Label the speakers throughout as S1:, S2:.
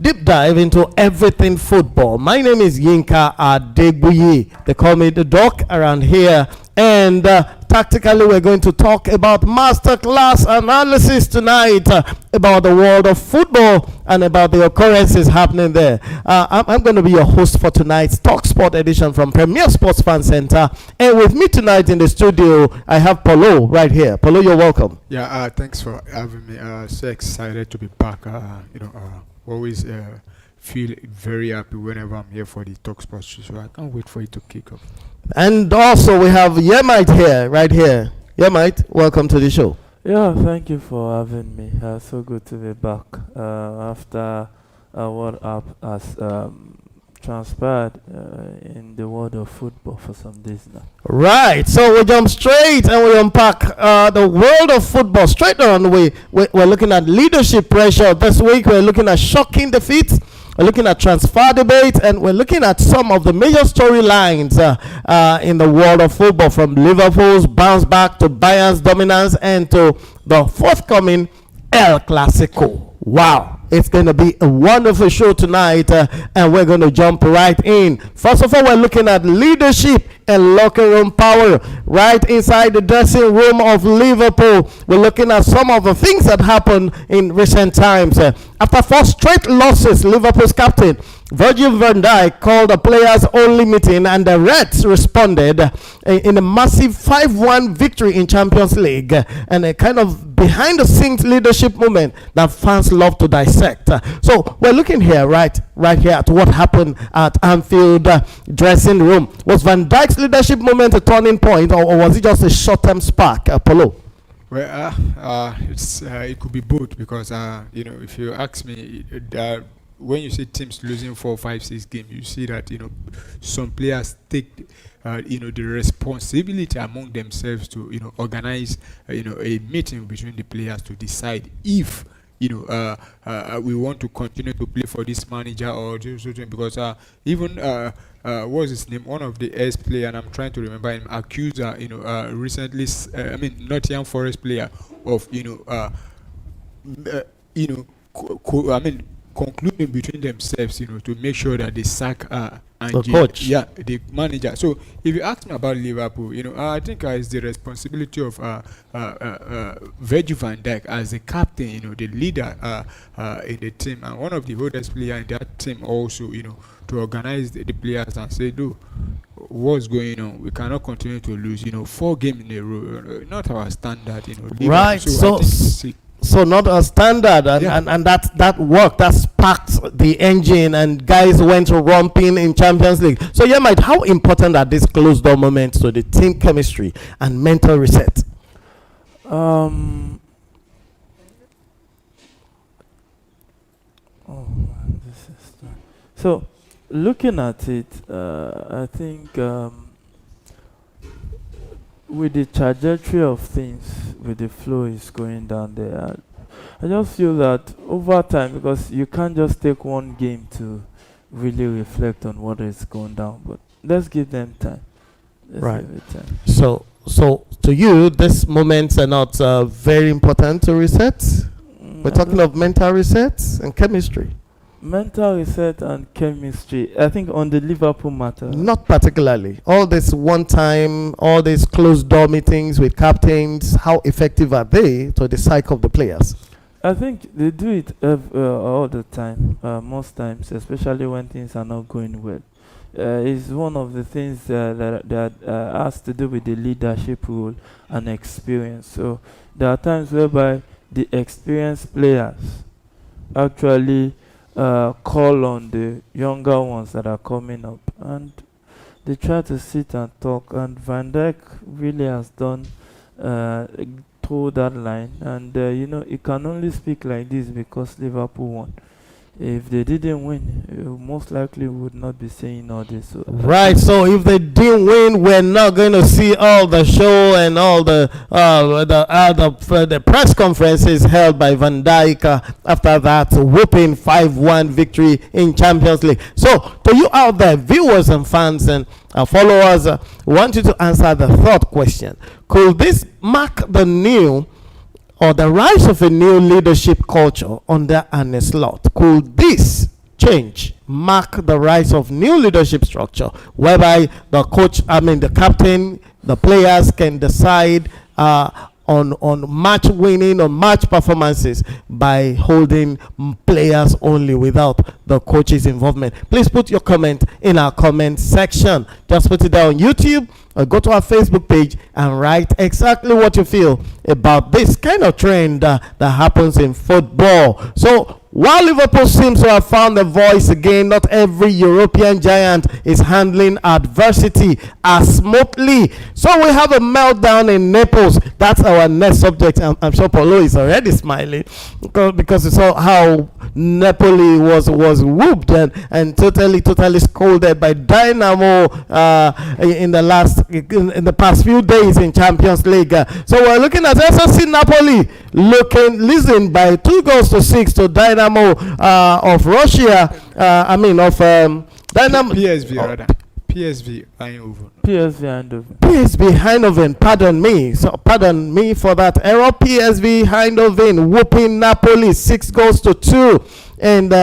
S1: deep dive into everything football. My name is Yinka Adegbuyi. They call me the doc around here. And tactically, we're going to talk about masterclass analysis tonight about the world of football and about the occurrences happening there. I'm going to be your host for tonight's Talk Sport edition from Premier Sports Fan Center. And with me tonight in the studio, I have Polo right here. Polo, you're welcome.
S2: Yeah, thanks for having me. So excited to be back. Always feel very happy whenever I'm here for the Talk Sports show. So I can't wait for it to kick off. And
S1: also we have Yemite here, right here. Yemite, welcome to the show.
S3: Yeah, thank you for having me. So good to be back after what has transpired in the world of football for some days now.
S1: Right, so we jump straight and we unpack the world of football. Straight on, we're looking at leadership pressure. This week we're looking at shocking defeats. We're looking at transfer debate, and we're looking at some of the major storylines in the world of football, from Liverpool's bounce back to Bayern's dominance and to the forthcoming El Clasico. Wow, it's going to be a wonderful show tonight, and we're going to jump right in. First of all, we're looking at leadership and locker room power right inside the dressing room of Liverpool. We're looking at some of the things that happened in recent times. After 4 straight losses, Liverpool's captain Virgil van Dijk called a players-only meeting, and the Reds responded in a massive 5-1 victory in Champions League, and a kind of behind-the-scenes leadership moment that fans love to dissect. So we're looking here, right here, at what happened at Anfield dressing room. Was Van Dijk's leadership moment a turning point, or was it just a short-term spark, Apollo?
S2: Well, it could be both, because if you ask me, when you see teams losing 4, 5, 6 games, you see that some players take the responsibility among themselves to organize a meeting between the players to decide if we want to continue to play for this manager or something, because even what's his name, one of the ex player, and I'm trying to remember him, accused recently, Nottingham Forest player of concluding between themselves, to make sure that they sack
S1: the coach.
S2: Yeah, the manager. So if you ask me about Liverpool, I think it's the responsibility of Virgil van Dijk as the captain, the leader in the team, and one of the oldest players in that team also, to organize the players and say, "Do what's going on? We cannot continue to lose. 4 games in a row, not our standard.
S1: Right. So not a standard, and that worked, that sparked the engine, and guys went romping in Champions League. So Mike, how important are these closed door moments to the team chemistry and mental reset?
S3: Oh man, this is tough. So looking at it, I think with the trajectory of things, with the flow is going down there, I just feel that over time, because you can't just take one game to really reflect on what is going down, but let's give them time.
S1: Right. So to you, these moments are not very important to reset? We're talking of mental resets and chemistry.
S3: Mental reset and chemistry, I think, on the Liverpool matter.
S1: Not particularly. All this one time, all these closed door meetings with captains, how effective are they to the psyche of the players?
S3: I think they do it all the time, most times, especially when things are not going well. It's one of the things that has to do with the leadership role and experience. So there are times whereby the experienced players actually call on the younger ones that are coming up, and they try to sit and talk, and Van Dijk really has done through that line, and he can only speak like this because Liverpool won. If they didn't win, most likely would not be saying all this. So
S1: right. So if they didn't win, we're not going to see all the show and all the press conferences held by Van Dijk after that whooping 5-1 victory in Champions League. So to you out there, viewers and fans and followers, want you to answer the third question: could this mark the new or the rise of a new leadership culture under Arne Slot? Could this change mark the rise of new leadership structure whereby the captain, the players can decide on match winning, on match performances by holding players only without the coach's involvement? Please put your comment in our comment section. Just put it down on YouTube or go to our Facebook page and write exactly what you feel about this kind of trend that happens in football. So while Liverpool seems to have found a voice again, not every European giant is handling adversity as smoothly. So we have a meltdown in Naples. That's our next subject. I'm sure Paulo is already smiling because you saw how Napoli was whooped and totally scolded by Dynamo in the past few days in Champions League. So we're looking at SSC Napoli losing by 2-6 to Dynamo of Russia. Dynamo.
S2: PSV rather. PSV Eindhoven.
S1: PSV Eindhoven. Pardon me for that error. PSV Eindhoven whooping Napoli 6-2, and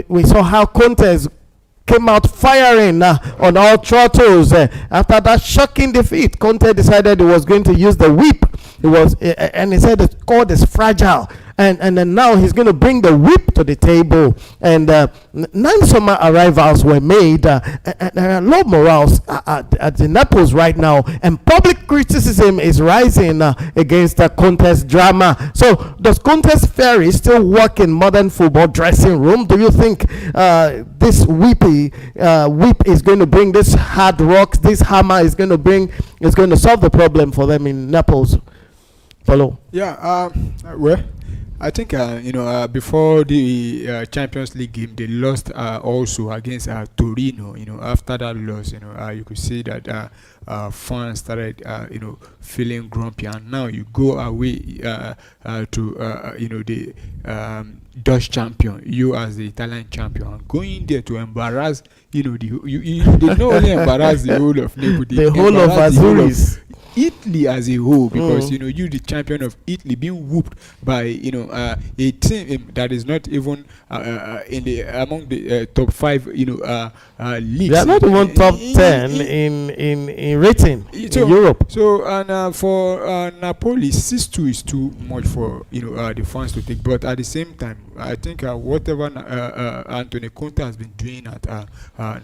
S1: we saw how Conte came out firing on all throttles. After that shocking defeat, Conte decided he was going to use the whip. And he said the God is fragile. And then now he's going to bring the whip to the table. And 9 summer arrivals were made. And there are low morals at the Naples right now. And public criticism is rising against the Conte's drama. So does Conte's theory still work in modern football dressing room? Do you think this whip is going to bring this hard rock, this hammer is going to solve the problem for them in Naples? Follow.
S2: Yeah, well, I think before the Champions League game, they lost also against Torino. After that loss, you could see that fans started feeling grumpy, and now you go away to the Dutch champion, you as the Italian champion, going there to embarrass they not only embarrass the whole of Naples,
S1: the whole of Azuris,
S2: Italy as a whole, because you the champion of Italy being whooped by a team that is not even among the top 5 leagues.
S1: They are not even top 10 in rating in Europe.
S2: So and for Napoli, 6-2 is too much for the fans to take. But at the same time, I think whatever Antonio Conte has been doing at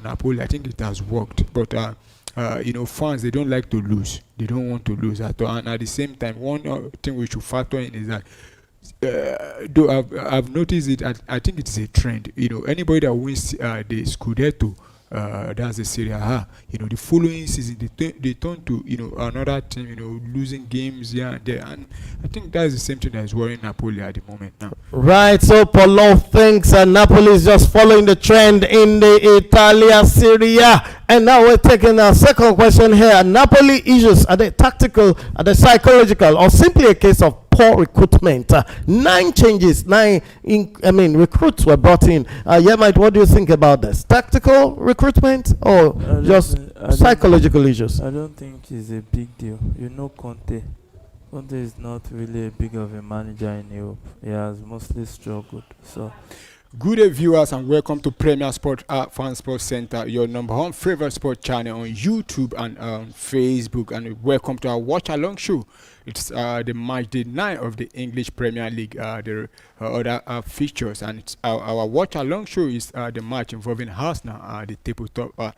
S2: Napoli, I think it has worked. But fans, they don't like to lose. They don't want to lose at all. And at the same time, one thing we should factor in is that though I've noticed it, I think it is a trend. Anybody that wins the Scudetto, that's the Serie A. The following season they turn to another team, losing games here and there, and I think that's the same thing that is worrying Napoli at the moment now.
S1: Right. So Paulo thinks Napoli is just following the trend in the Italia Serie A. And now we're taking our second question here. Napoli issues, are they tactical, are they psychological, or simply a case of poor recruitment? 9 changes, recruits were brought in. Mike, what do you think about this? Tactical recruitment or just psychological issues?
S3: I don't think it's a big deal. Conte. Conte is not really a big of a manager in Europe. He has mostly struggled. So.
S2: Good day, viewers, and welcome to Premier Sport Fan Sports Center, your number 1 favorite sport channel on YouTube and on Facebook. And welcome to our Watchalong show. It's the match day 9 of the English Premier League. There are other features, and it's our Watchalong show is the match involving Arsenal, the tabletop,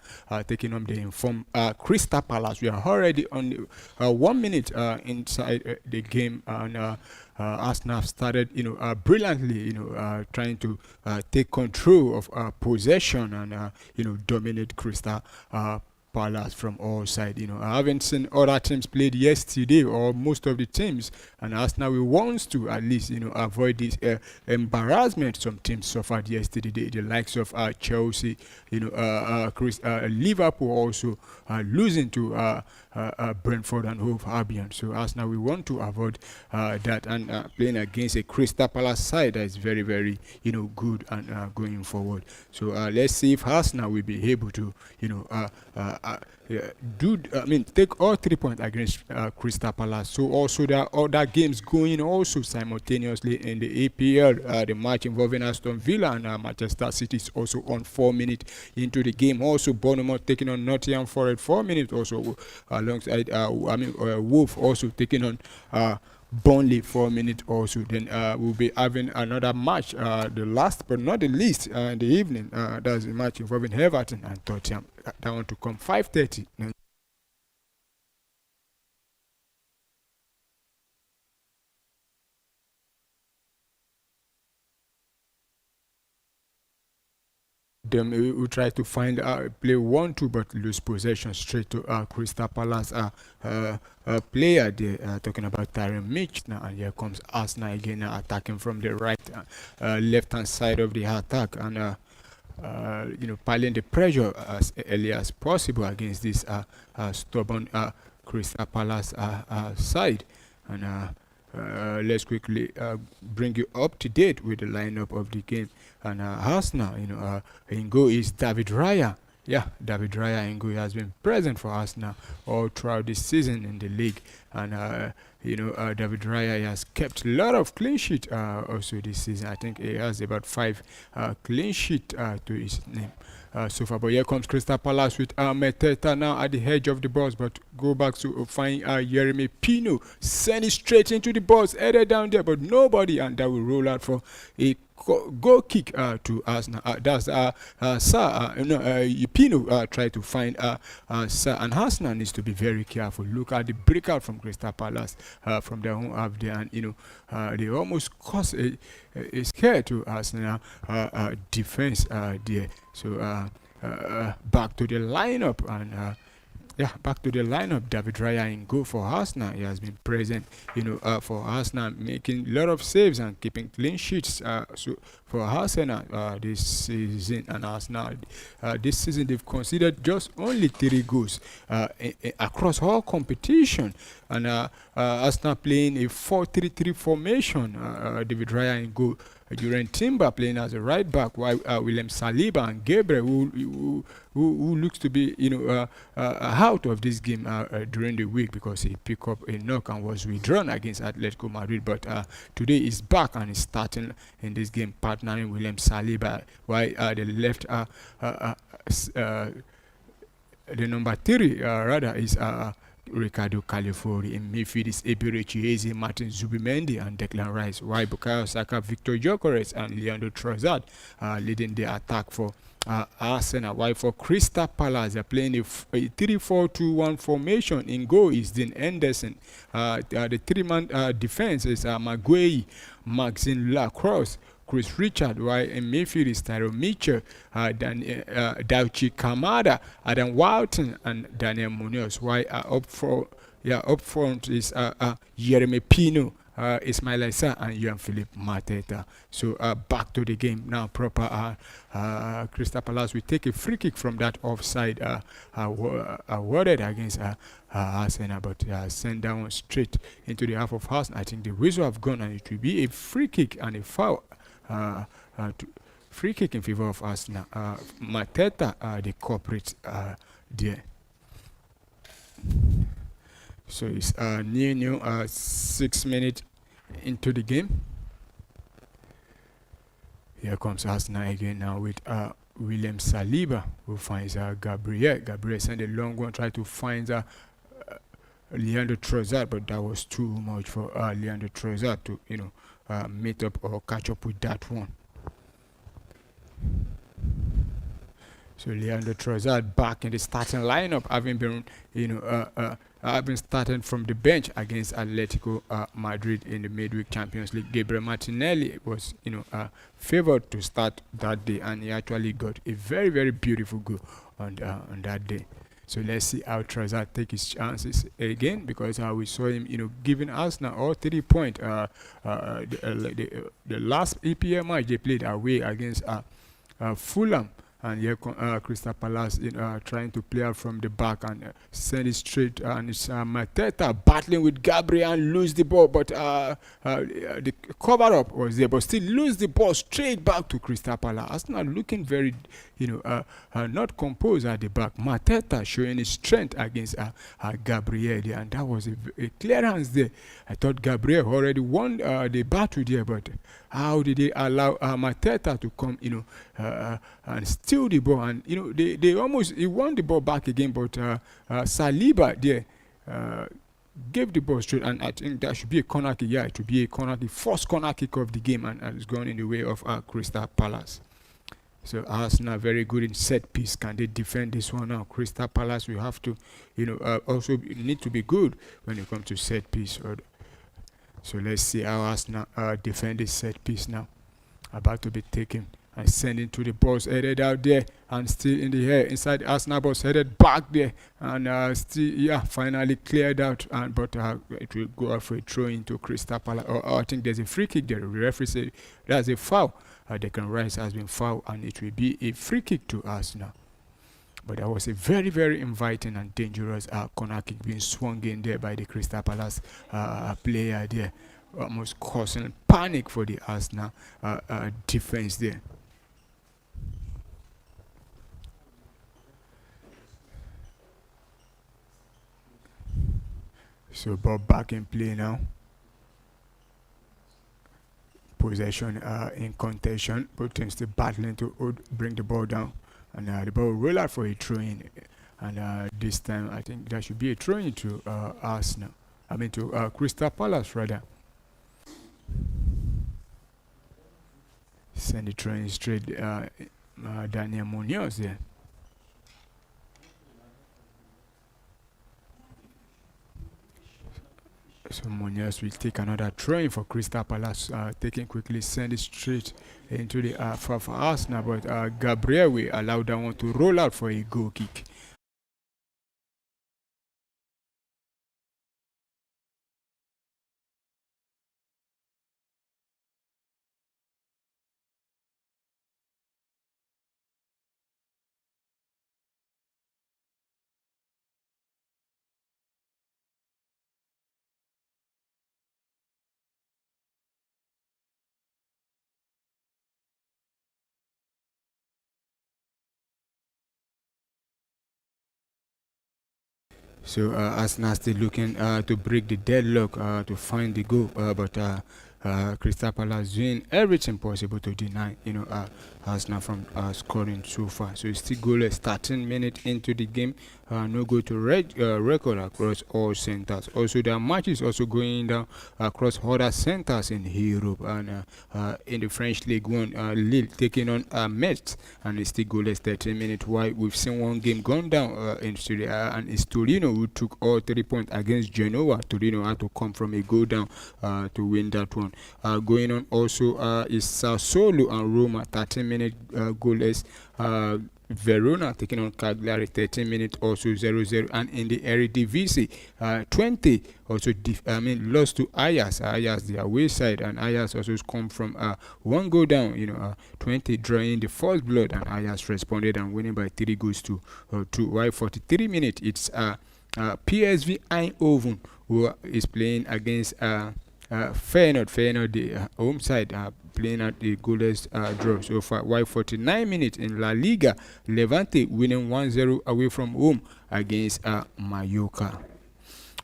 S2: taking on the informed Crystal Palace. We are already on 1 minute inside the game, and Arsenal have started, brilliantly, trying to take control of possession and, dominate Crystal Palace from all sides. I haven't seen other teams played yesterday, or most of the teams, and Arsenal wants to at least, avoid this embarrassment some teams suffered yesterday. The likes of Chelsea, Liverpool also losing to Brentford and Hove Albion. So Arsenal, we want to avoid that, and playing against a Crystal Palace side that is very, very, good and going forward. So let's see if Arsenal will be able to, yeah, take all 3 points against Crystal Palace. So also there are other games going also simultaneously in the APL. The match involving Aston Villa and Manchester City is also on 4 minutes into the game. Also Bournemouth taking on Nottingham Forest 4 minutes. Also alongside Wolf also taking on Burnley 4 minutes also. Then we'll be having another match, the last but not the least, in the evening. That's a match involving Everton and Tottenham. That one to come 5:30. Them who try to find play 1-2 but lose possession straight to Crystal Palace player there, talking about Tyron Mitch now, and here comes Arsenal again attacking from the right left hand side of the attack, and piling the pressure as early as possible against this stubborn Crystal Palace side. And let's quickly bring you up to date with the lineup of the game. And Arsenal, in goal is David Raya. Yeah, David Raya in goal has been present for Arsenal all throughout this season in the league. And David Raya has kept a lot of clean sheet also this season. I think he has about 5 clean sheet to his name so far. But here comes Crystal Palace with Arteta now at the edge of the box, but go back to find Yeremy Pino, send it straight into the box, headed down there, but nobody, and that will roll out for a goal kick to Arsenal. That's Pino tried to find Sir, and Arsenal needs to be very careful. Look at the breakout from Crystal Palace from their own half there, and they almost caused a scare to Arsenal defense there. So back to the lineup, and back to the lineup. David Raya in goal for Arsenal. He has been present, for Arsenal, making a lot of saves and keeping clean sheets. So for Arsenal this season, and Arsenal this season they've conceded just only 3 goals across all competition. And Arsenal playing a 4-3-3 formation. David Raya in goal. During Timber playing as a right back, while William Saliba and Gabriel, who looks to be out of this game during the week because he picked up a knock and was withdrawn against Atletico Madrid. But today he's back and is starting in this game, partnering William Saliba, while the left the number 3 rather is Ricardo Califori. In midfield is Ebere Chiese, Martin Zubimendi, and Declan Rice. While Bukayo Saka, Victor Gyökeres, and Leandro Trossard leading the attack for Arsenal. While for Crystal Palace, they're playing a 3-4-2-1 formation. In goal is Dean Henderson. The 3-man defense is Maguire, Maxine Lacrosse, Chris Richard, while in midfield is Tyrone Mitchell, Daichi Kamada, Adam Walton, and Daniel Munoz. While up front is Yeremy Pino, Ismail Issa, and Jean-Philippe Mateta. So back to the game now proper. Crystal Palace will take a free kick from that offside awarded against Arsenal, but send down straight into the half of Arsenal. I think the whistle have gone, and it will be a free kick and a foul. Free kick in favor of Arsenal. Mateta, the culprit there. So it's new 6 minutes into the game. Here comes Arsenal again now with William Saliba, who finds Gabriel. Gabriel sent a long one, tried to find Leandro Trossard, but that was too much for Leandro Trossard to meet up or catch up with that one. So Leandro Trossard back in the starting lineup, having been having started from the bench against Atletico Madrid in the midweek Champions League. Gabriel Martinelli was favored to start that day, and he actually got a very, very beautiful goal on that day. So let's see how Trossard take his chances again, because we saw him, giving Arsenal all 3 points. The last EPL match they played away against Fulham, and here Crystal Palace trying to play out from the back and send it straight, and it's Mateta battling with Gabriel and lose the ball, but the cover up was there, but still lose the ball straight back to Crystal Palace. Arsenal looking very not composed at the back. Mateta showing his strength against Gabriel there, and that was a clearance there. I thought Gabriel already won the battle there, but how did they allow Mateta to come and steal the ball? And they almost he won the ball back again, but Saliba there gave the ball straight, and I think that should be a corner kick. Yeah, it should be a corner kick, first corner kick of the game, and it's gone in the way of Crystal Palace. So Arsenal very good in set piece. Can they defend this one now? Crystal Palace will have to, also need to be good when it comes to set piece. So let's see how Arsenal defend this set piece now. About to be taken and sent into the box, headed out there and still in the air inside the Arsenal box, headed back there and still finally cleared out, but it will go out for a throw into Crystal Palace. I think there's a free kick there. The referee said that's a foul. Declan Rice has been fouled, and it will be a free kick to Arsenal. But that was a very, very inviting and dangerous corner kick being swung in there by the Crystal Palace player there, almost causing panic for the Arsenal defense there. So ball back in play now. Possession in contention, both teams still battling to bring the ball down, and the ball will roll out for a throw-in, and this time I think that should be a throw-in to Arsenal. I mean to Crystal Palace rather. Send the throw-in straight. Daniel Munoz there. So Munoz will take another throw-in for Crystal Palace, taking quickly, send it straight into the for Arsenal, but Gabriel will allow that one to roll out for a goal kick. So Arsenal still looking to break the deadlock to find the goal, but Crystal Palace doing everything possible to deny Arsenal from scoring so far. So it's still goalless 13 minutes into the game. No goal to record across all centers. Also, the match is also going down across other centers in Europe, and in the French League One, Lille taking on Metz, and it's still goalless 13 minutes. Why we've seen one game gone down in Serie A, and it's Torino who took all 3 points against Genoa. Torino had to come from a goal down to win that one. Going on also is Sassuolo and Roma, 13-minute goalless. Verona taking on Cagliari, 13 minutes also 0-0, and in the Eredivisie 20 also lost to Ajax the away side, and Ajax also come from one goal down, 20 drawing the first blood, and Ajax responded and winning by 3 goals to 2. While 43 minutes it's PSV Eindhoven who is playing against Feyenoord, the home side, playing at the goalless draw so far. While 49 minutes in La Liga, Levante winning 1-0 away from home against Mallorca.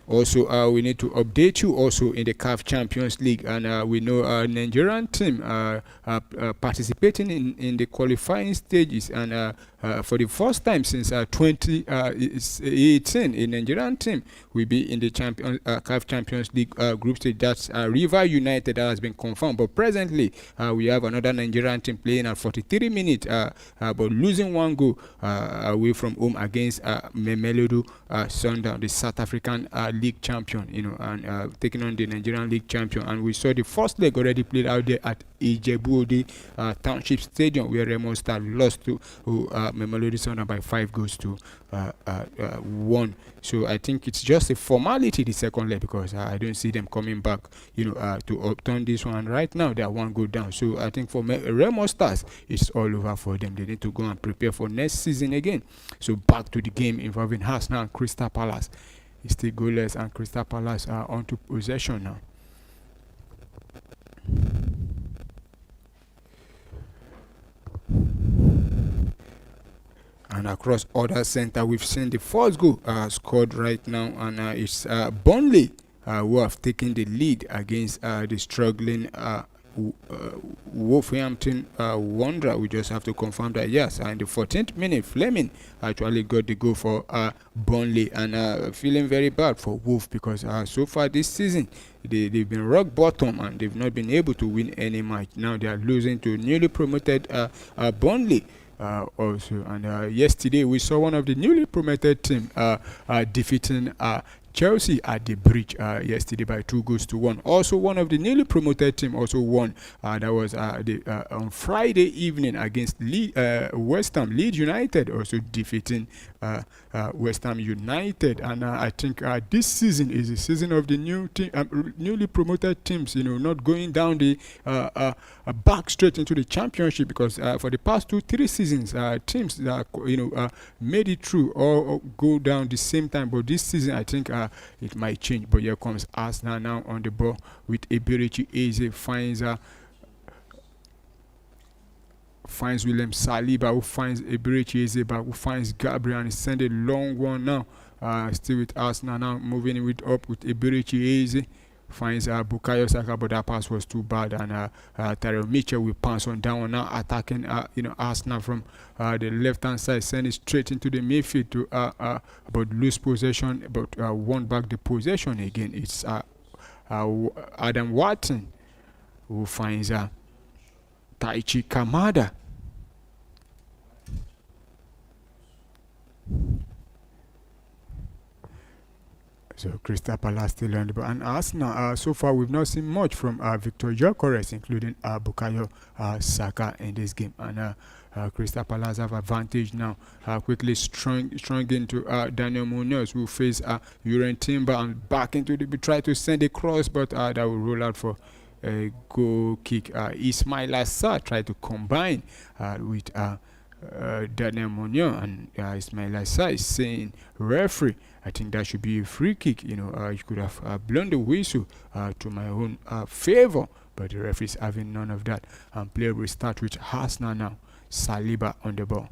S2: Also, we need to update you also in the CAF Champions League, and we know our Nigerian team participating in the qualifying stages, and for the first time since 2018, a Nigerian team will be in the CAF Champions League group stage. That's River United, that has been confirmed. But presently, we have another Nigerian team playing at 43 minutes, but losing 1 goal away from home against Mamelodi Sundown, the South African league champion, and taking on the Nigerian league champion. And we saw the first leg already played out there at Ijebu-Ode Township Stadium, where Remo Star lost to Mamelodi Sundowns by 5 goals to 1. So I think it's just a formality, the second leg, because I don't see them coming back, to upturn this one. Right now, they are 1 goal down. So I think for Remo Stars, it's all over for them. They need to go and prepare for next season again. So back to the game involving Arsenal and Crystal Palace. It's still goalless, and Crystal Palace are onto possession now. And across other center, we've seen the first goal scored right now, and it's Burnley who have taken the lead against the struggling Wolverhampton Wanderer. We just have to confirm that, yes, in the 14th minute, Fleming actually got the goal for Burnley, and feeling very bad for Wolf, because so far this season they've been rock bottom and they've not been able to win any match. Now they are losing to newly promoted Burnley. Also, and yesterday we saw one of the newly promoted team defeating Chelsea at the bridge yesterday by 2 goals to 1. Also, one of the newly promoted team also won. That was on Friday evening against West Ham. Leeds United also defeating West Ham United. And I think this season is the season of the newly promoted teams. Not going down the back straight into the championship, because for the past 2-3 seasons, teams that made it through or go down the same time. But this season, I think it might change. But here comes Arsenal now on the ball with Eberechi Eze, finds William Saliba, who finds Eberechi Eze back, who finds Gabriel, and he sends a long one now. Still with Arsenal now, moving it up with Eberechi Eze. Finds Bukayo Saka, but that pass was too bad, and Tyrell Mitchell will pass on down now, attacking Arsenal from the left hand side, send it straight into the midfield to but lose possession, but won back the possession again. It's Adam Watson who finds Taichi Kamada. So Crystal Palace still on the ball. And Arsenal, so far we've not seen much from Victor Gyökeres, including Bukayo Saka in this game. And Crystal Palace have advantage now. Quickly strung into Daniel Munoz, who face Uren Timber, and back into the try to send a cross, but that will roll out for a goal kick. Ismail Assar tried to combine with Daniel Munoz, and Ismail Assar is saying, referee, I think that should be a free kick. You could have blown the whistle to my own favor, but the referee is having none of that. And play will start with Arsenal now. Saliba on the ball.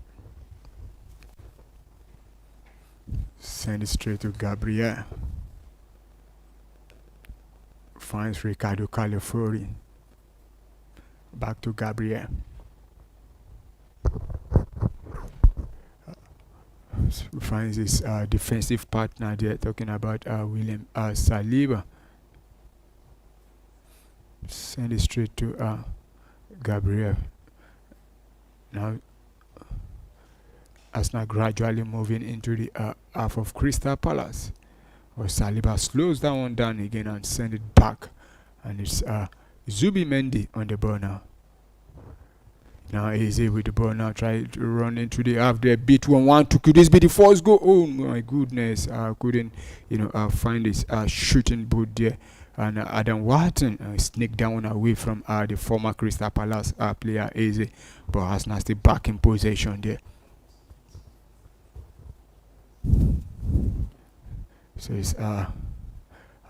S2: Send it straight to Gabriel. Finds Ricardo Calafori. Back to Gabriel. Finds his defensive partner there, talking about William Saliba. Send it straight to Gabriel. Now Arsenal gradually moving into the half of Crystal Palace, where Saliba slows that one down again and send it back, and it's Zubi Mendy on the ball now. Now Easy with the ball now, try to run into the half there, beat 1-1. Could this be the first goal? Oh my goodness, couldn't find his shooting boot there. And Adam Wharton sneaked down away from the former Crystal Palace player Easy, but Arsenal still back in possession there. So it's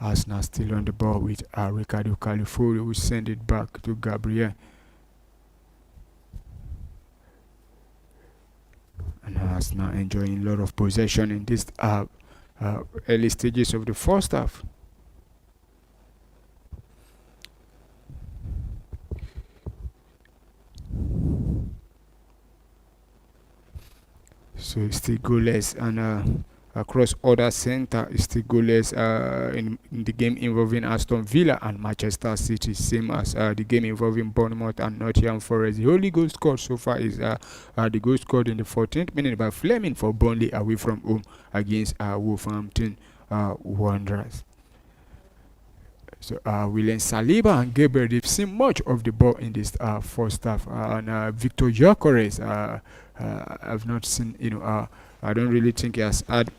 S2: Arsenal still on the ball with Ricardo Calafori, who send it back to Gabriel. And Arsenal enjoying a lot of possession in this early stages of the first half. So it's still goalless, and across other center, it's still goalless in the game involving Aston Villa and Manchester City, same as the game involving Bournemouth and Nottingham Forest. The only goal scored so far is the goal scored in the 14th minute by Fleming for Burnley away from home against Wolverhampton Wanderers. So William Saliba and Gabriel, they've seen much of the ball in this first half. And Victor Gyökeres, I've not seen, I don't really think he has had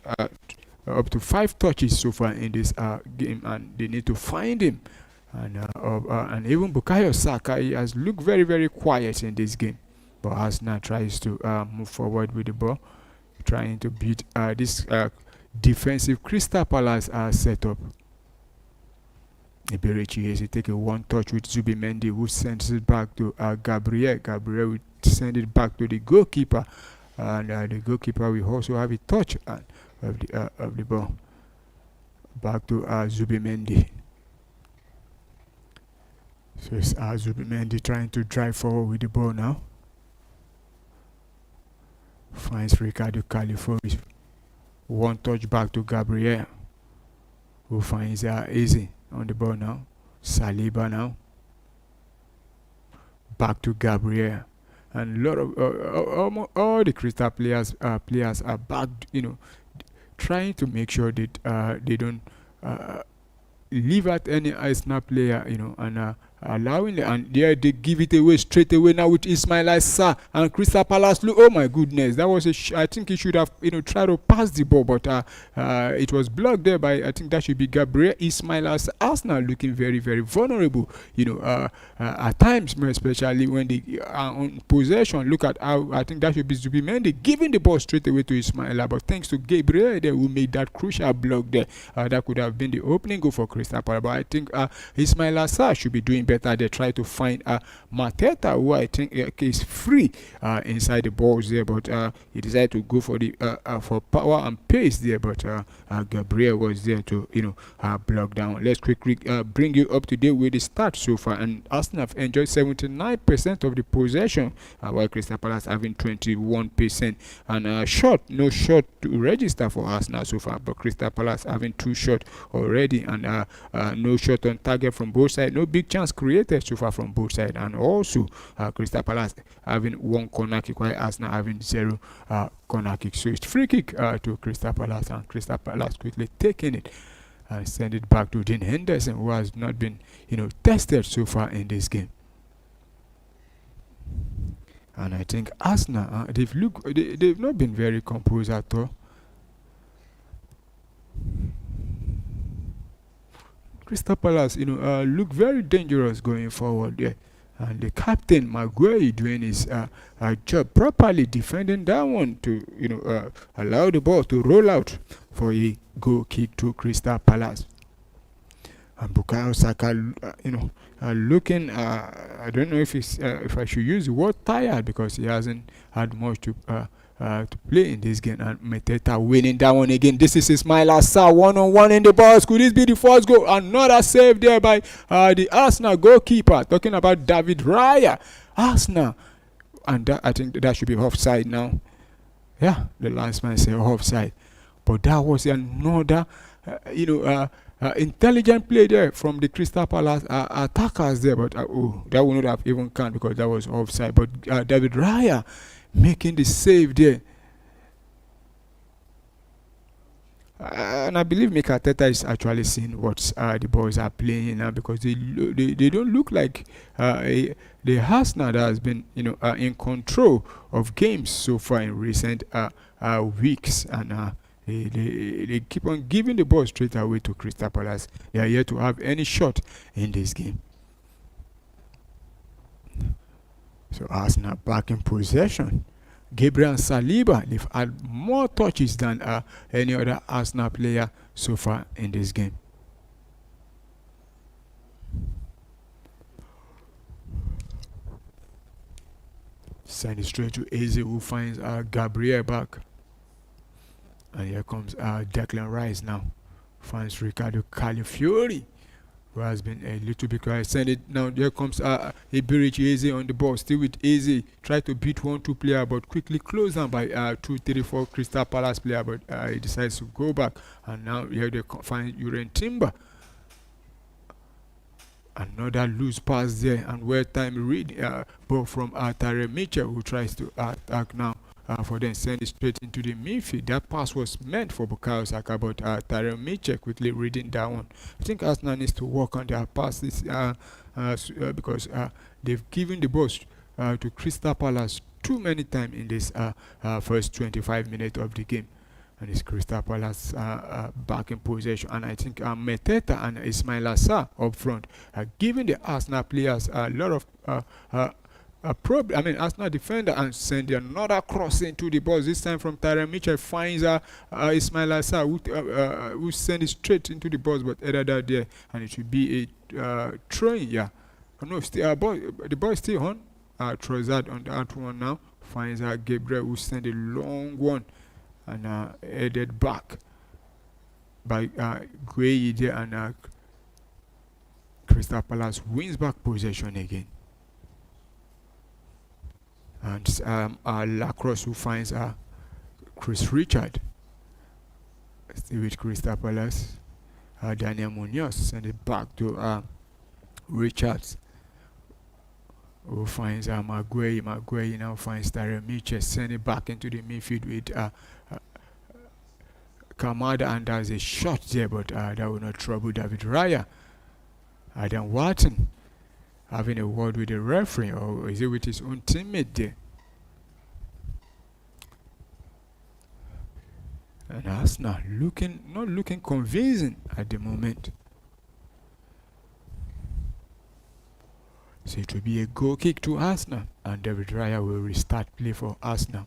S2: up to 5 touches so far in this game, and they need to find him. And even Bukayo Saka, he has looked very, very quiet in this game. But Arsenal tries to move forward with the ball, trying to beat this defensive Crystal Palace setup. Iberichi is take a one touch with Zubimendi, who sends it back to Gabriel. Gabriel will send it back to the goalkeeper, and the goalkeeper will also have a touch of the ball back to Zubimendi. So it's Zubimendi trying to drive forward with the ball now. Finds Ricardo Califoris. One touch back to Gabriel, who finds Easy on the ball now. Saliba now. Back to Gabriel. And a lot of all the Crystal players are back, trying to make sure that they don't leave out any Arsenal player, and allowing it, and there they give it away straight away now with Ismail Assar and Crystal Palace. Look, oh my goodness, that was I think he should have tried to pass the ball, but it was blocked there by, I think that should be Gabriel Ismail Assar. Arsenal looking very, very vulnerable, at times, more especially when they are on possession. Look at how I think that should be Zubimendi giving the ball straight away to Ismail, but thanks to Gabriel there, who made that crucial block there, that could have been the opening goal for Crystal Palace. But I think Ismail Assar should be doing better. They try to find Mateta, who I think is free inside the balls there, but he decided to go for the for power and pace there, but Gabriel was there to block down. Let's quickly bring you up to date with the stats so far, and Arsenal have enjoyed 79% of the possession, while Crystal Palace having 21%, and no shot to register for Arsenal so far, but Crystal Palace having 2 shots already, and no shot on target from both sides, no big chance created so far from both sides, and also Crystal Palace having 1 corner kick, while Arsenal having 0 corner kick. So it's free kick to Crystal Palace, and Crystal Palace quickly taking it and send it back to Dean Henderson, who has not been tested so far in this game. And I think Arsenal, they've not been very composed at all. Crystal Palace, look very dangerous going forward there. And the captain, Maguire, doing his job properly, defending that one to, allow the ball to roll out for a goal kick to Crystal Palace. And Bukayo Saka, looking, I don't know if I should use the word tired, because he hasn't had much to play in this game. And Mateta winning that one again. This is Ismail Assar one-on-one in the box. Could this be the first goal? Another save there by the Arsenal goalkeeper. Talking about David Raya. Arsenal. And that, I think that should be offside now. Yeah, the last man said offside. But that was another, intelligent play there from the Crystal Palace attackers there. But that would not have even counted because that was offside. But David Raya making the save there. And I believe Mikel Arteta is actually seeing what the boys are playing now, because they don't look like the Arsenal that has been in control of games so far in recent weeks, and they keep on giving the ball straight away to Crystal Palace. They are yet to have any shot in this game. So Arsenal back in possession. Gabriel and Saliba, they've had more touches than any other Arsenal player so far in this game. Send it straight to Eze, who finds Gabriel back. And here comes Declan Rice now. Finds Ricardo Califiori, who has been a little bit quiet. Send it now. There comes Iberichi Eze on the ball. Still with Eze. Try to beat 1-2 player, but quickly closed down by 2-3-4 Crystal Palace player. But he decides to go back. And now here they find Uren Timber. Another loose pass there, and where time read ball from Tare Mitchell, who tries to attack now for them send it straight into the midfield. That pass was meant for Bukayo Saka, but Tyrone Mitchell quickly reading that one. I think Arsenal needs to work on their passes because they've given the ball to Crystal Palace too many times in this first 25 minutes of the game. And it's Crystal Palace back in possession. And I think Meteta and Ismail Assar up front are giving the Arsenal players a lot of problem. I mean, Arsenal defender and send another cross into the box. This time from Tyrone Mitchell finds Ismail Assar who send it straight into the box, but either that there, and it should be a throwing. Yeah, no, still the ball is still on. Trossard on that one now finds Gabriel who send a long one and headed back by Gueye there, and Crystal Palace wins back possession again. And Lacrosse who finds Chris Richard still with Crystal Palace. Daniel Munoz send it back to Richards who finds Maguire. Maguire now finds Tyrone Mitchell, send it back into the midfield with Kamada, and there's a shot there, but that will not trouble David Raya. Adam Watson having a word with the referee, or is it with his own teammate there? And Arsenal not looking convincing at the moment. So it will be a goal kick to Arsenal, and David Raya will restart play for Arsenal.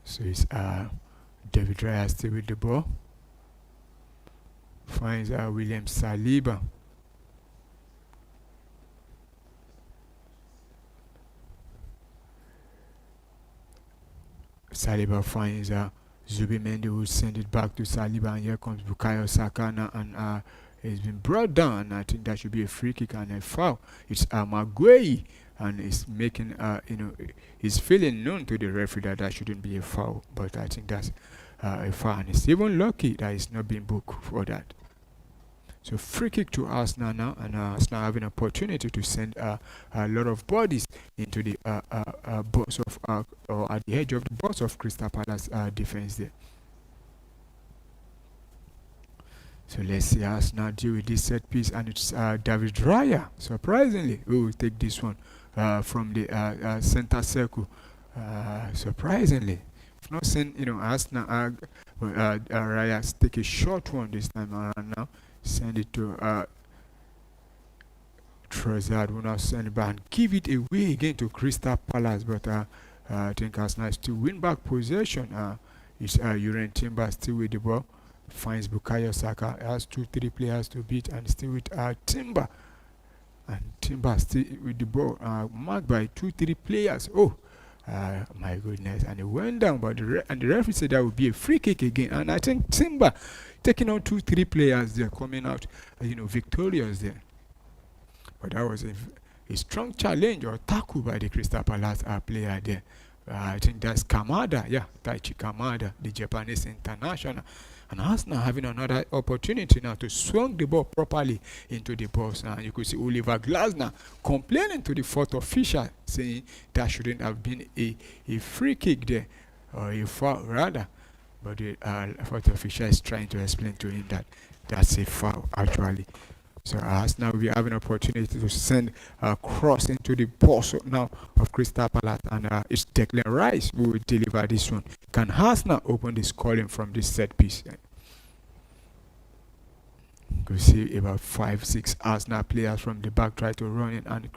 S2: So it's David Raya still with the ball. Finds William Saliba. Saliba finds Zubimendi, who send it back to Saliba, and here comes Bukayo Saka now, and it's been brought down, and I think that should be a free kick and a foul. It's Maguire, and it's making he's feeling known to the referee that shouldn't be a foul, but I think that's a foul, and it's even lucky that it's not being booked for that. So free kick to Arsenal now, and Arsenal having an opportunity to send a lot of bodies into the box of or at the edge of the box of Crystal Palace defense there. So let's see Arsenal deal with this set piece, and it's David Raya, surprisingly, who will take this one from the center circle. Surprisingly, if not seen, Arsenal Raya take a short one this time around now. Send it to Trossard, who now send it back and give it away again to Crystal Palace, but I think Arsenal still win back possession. It's Uren Timber still with the ball, finds Bukayo Saka, has 2-3 players to beat, and still with Timber, and Timber still with the ball, marked by 2-3 players. Oh, my goodness, and it went down, but the referee said that would be a free kick again, and I think Timber taking on 2-3 players there, coming out victorious there. But that was a strong challenge or tackle by the Crystal Palace player there. I think that's Kamada, Taichi Kamada, the Japanese international. And Arsenal having another opportunity now to swing the ball properly into the box. And you could see Oliver Glasner complaining to the fourth official, saying that shouldn't have been a free kick there, or a foul rather. But the fourth official is trying to explain to him that that's a foul actually. So Arsenal will be having an opportunity to send a cross into the box now of Crystal Palace, and it's Declan Rice who will deliver this one. Can Arsenal open the scoring from this set piece? You can see about 5-6 Arsenal players from the back try to run in, and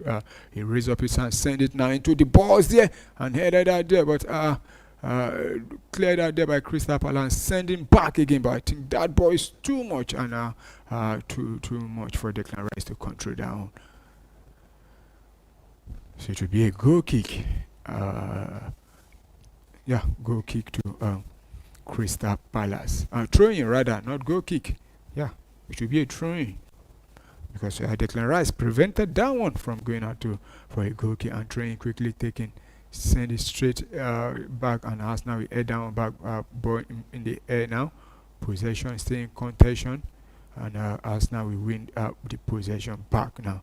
S2: he raised up his hand, send it now into the box there, and headed out there, but cleared out there by Crystal Palace, sending back again. But I think that ball is too much, and too much for Declan Rice to control down. So it will be a goal kick. Goal kick to Crystal Palace. Throwing rather, not goal kick. Yeah, it will be a throwing, because Declan Rice prevented that one from going out for a goal kick, and throwing quickly taken. Send it straight back, and Arsenal will head down back, ball in the air now. Possession stay in contention, and Arsenal will win the possession back now.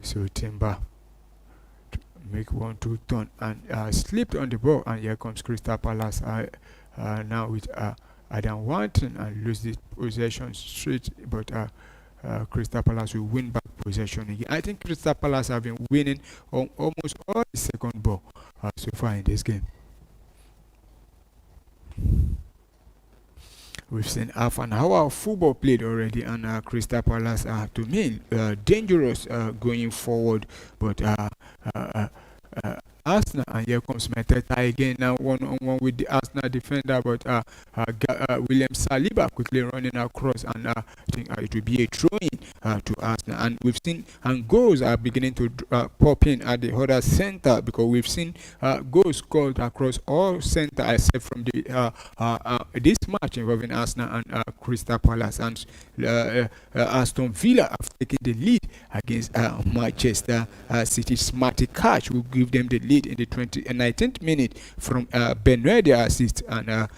S2: So Timber make 1-2 turn and slipped on the ball, and here comes Crystal Palace now with Adam Wanton and lose the possession straight, but Crystal Palace will win back possession again. I think Crystal Palace have been winning on almost all the second ball so far in this game. We've seen half an hour of football played already, and Crystal Palace to me dangerous going forward, but Arsenal, and here comes Mateta again now, one-on-one with the Arsenal defender, but William Saliba quickly running across, and I think it will be a throw-in to Arsenal. And we've seen goals are beginning to pop in at the other center, because we've seen goals scored across all center except from the this match involving Arsenal and Crystal Palace, and Aston Villa have taken the lead against Manchester City. Smarty Catch will give them the lead in the 19th minute from Benwede assist, and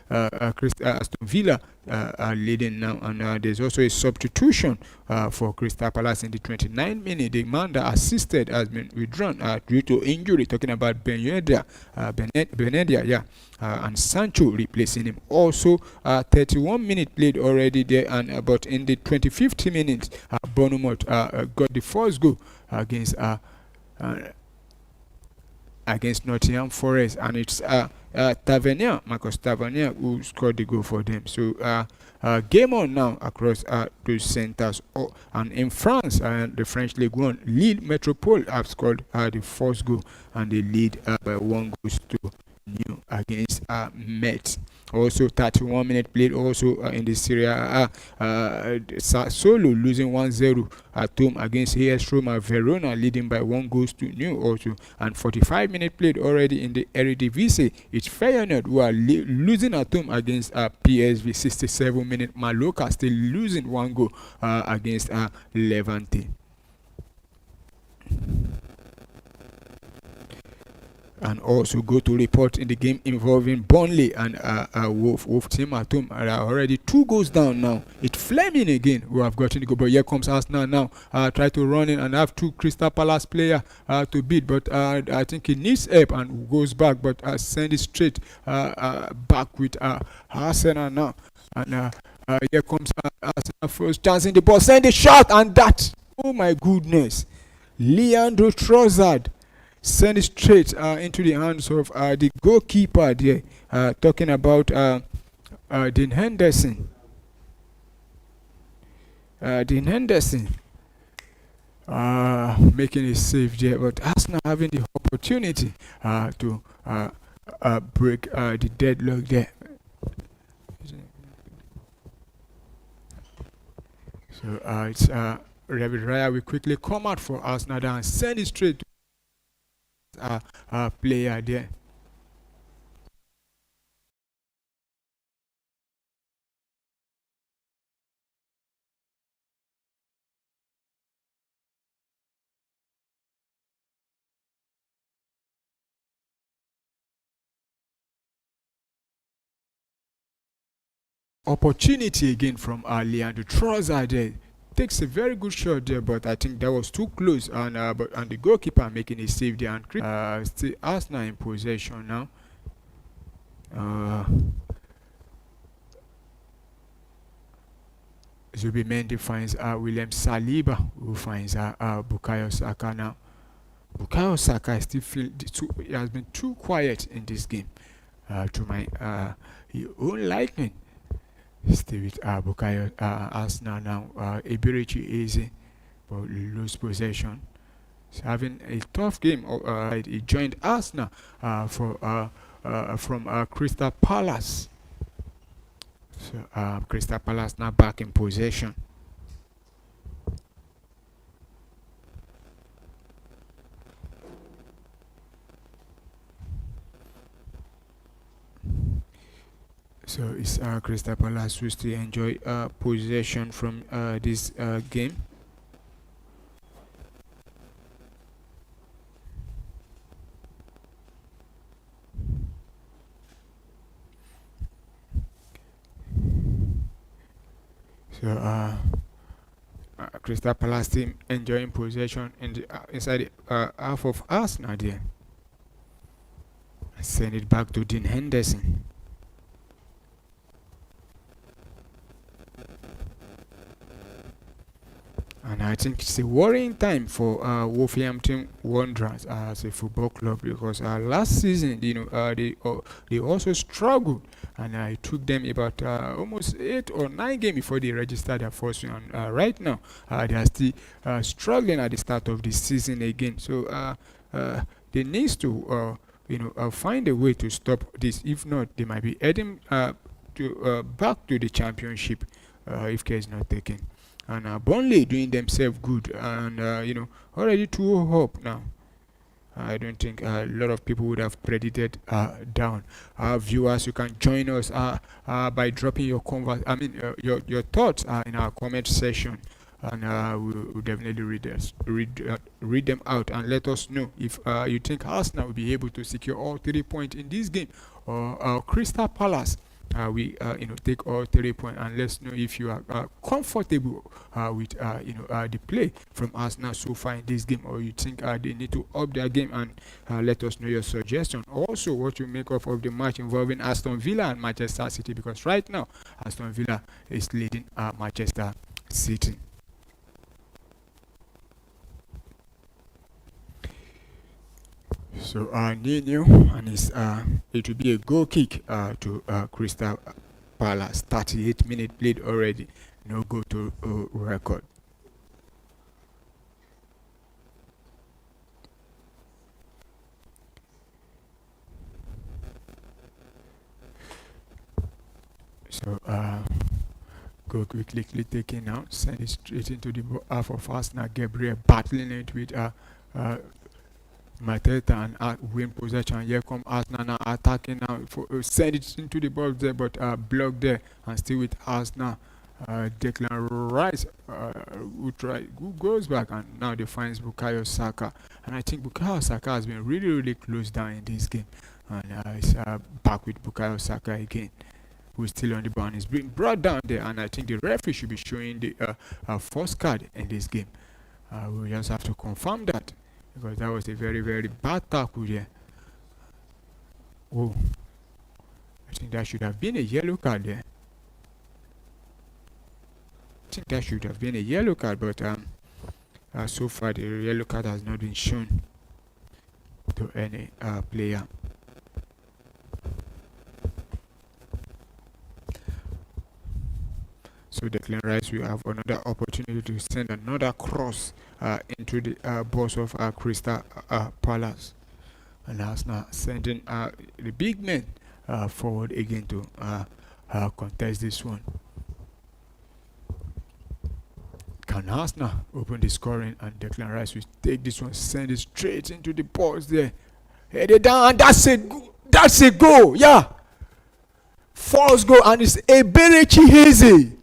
S2: Aston Villa are leading now, and there's also a substitution for Crystal Palace in the 29th minute. The man that assisted has been withdrawn due to injury, talking about Benwede, and Sancho replacing him. Also 31 minutes played already there, and but in the 25th minute Bournemouth got the first goal against Nottingham Forest, and it's Marcus Tavernier who scored the goal for them. So game on now across two centers. And in France, the French League One, Lille Metropole have scored the first goal, and they lead by 1 goal to new against Metz. Also 31 minutes played also in the Serie A. Sassuolo losing 1-0 at home against AS Roma. Verona leading by 1 goal to new also. And 45 minutes played already in the Eredivisie. It's Feyenoord who are losing at home against PSV. 67 minutes. Mallorca still losing 1 goal against Levante. And also go to report in the game involving Burnley and Wolf team at home are already 2 goals down now. It's Fleming again who have gotten the goal, but here comes Arsenal now. Try to run in and have 2 Crystal Palace player to beat, but I think he needs help and goes back, but send it straight back with Arsenal now. And here comes Arsenal first chance in the ball, send a shot, and that, oh my goodness, Leandro Trossard send it straight into the hands of the goalkeeper there. Talking about Dean Henderson. Dean Henderson making a save there, but Arsenal having the opportunity to break the deadlock there. So it's David Raya will quickly come out for Arsenal and send it straight to player there. Opportunity again from Leandro Trossard there. Takes a very good shot there, but I think that was too close, and the goalkeeper making a save there, and still Arsenal in possession now. Zubimendi finds William Saliba, who finds Bukayo Saka now. Bukayo Saka I still feel he has been too quiet in this game to my own liking. Stay with Bukayo Arsenal now. Iberici easy, but lose possession. He's having a tough game. He joined Arsenal from Crystal Palace. So Crystal Palace now back in possession. So it's Crystal Palace who still enjoy possession from this game. So Crystal Palace team enjoying possession in the, inside the half of Arsenal there. Send it back to Dean Henderson. And I think it's a worrying time for Wolverhampton Wanderers as a football club, because last season, they also struggled, and it took them about almost 8 or 9 games before they registered their first win. And right now, they are still struggling at the start of the season again. So they need to find a way to stop this. If not, they might be heading back to the championship if care is not taken. And Burnley doing themselves good, and already 2 up now. I don't think a lot of people would have predicted down. Viewers, you can join us by dropping your your thoughts in our comment section, and we'll definitely read them out, and let us know if you think Arsenal will be able to secure all 3 points in this game, or Crystal Palace. We take all 3 points, and let's know if you are comfortable with the play from Arsenal so far in this game, or you think they need to up their game, and let us know your suggestion. Also, what you make of the match involving Aston Villa and Manchester City, because right now Aston Villa is leading Manchester City. So Nino, and it will be a goal kick to Crystal Palace. 38 minutes played already, no goal to record. So go quickly taken out, send it straight into the half of Arsenal. Gabriel battling it with Mateta and win possession. Here come Arsenal now attacking now. Send it into the box there, but blocked there, and still with Arsenal. Declan Rice who goes back, and now they finds Bukayo Saka. And I think Bukayo Saka has been really closed down in this game. And it's back with Bukayo Saka again, who's still on the ball. He's being brought down there, and I think the referee should be showing the first card in this game. We just have to confirm that, because that was a very bad tackle there. Oh, I think that should have been a yellow card there. I think that should have been a yellow card, but so far the yellow card has not been shown to any player. So Declan Rice will have another opportunity to send another cross into the box of Crystal Palace. And Arsenal sending the big men forward again to contest this one. Can Arsenal open the scoring, and Declan Rice will take this one, send it straight into the box there. Headed down, and that's a goal, yeah. False goal, and it's Eberechi Eze.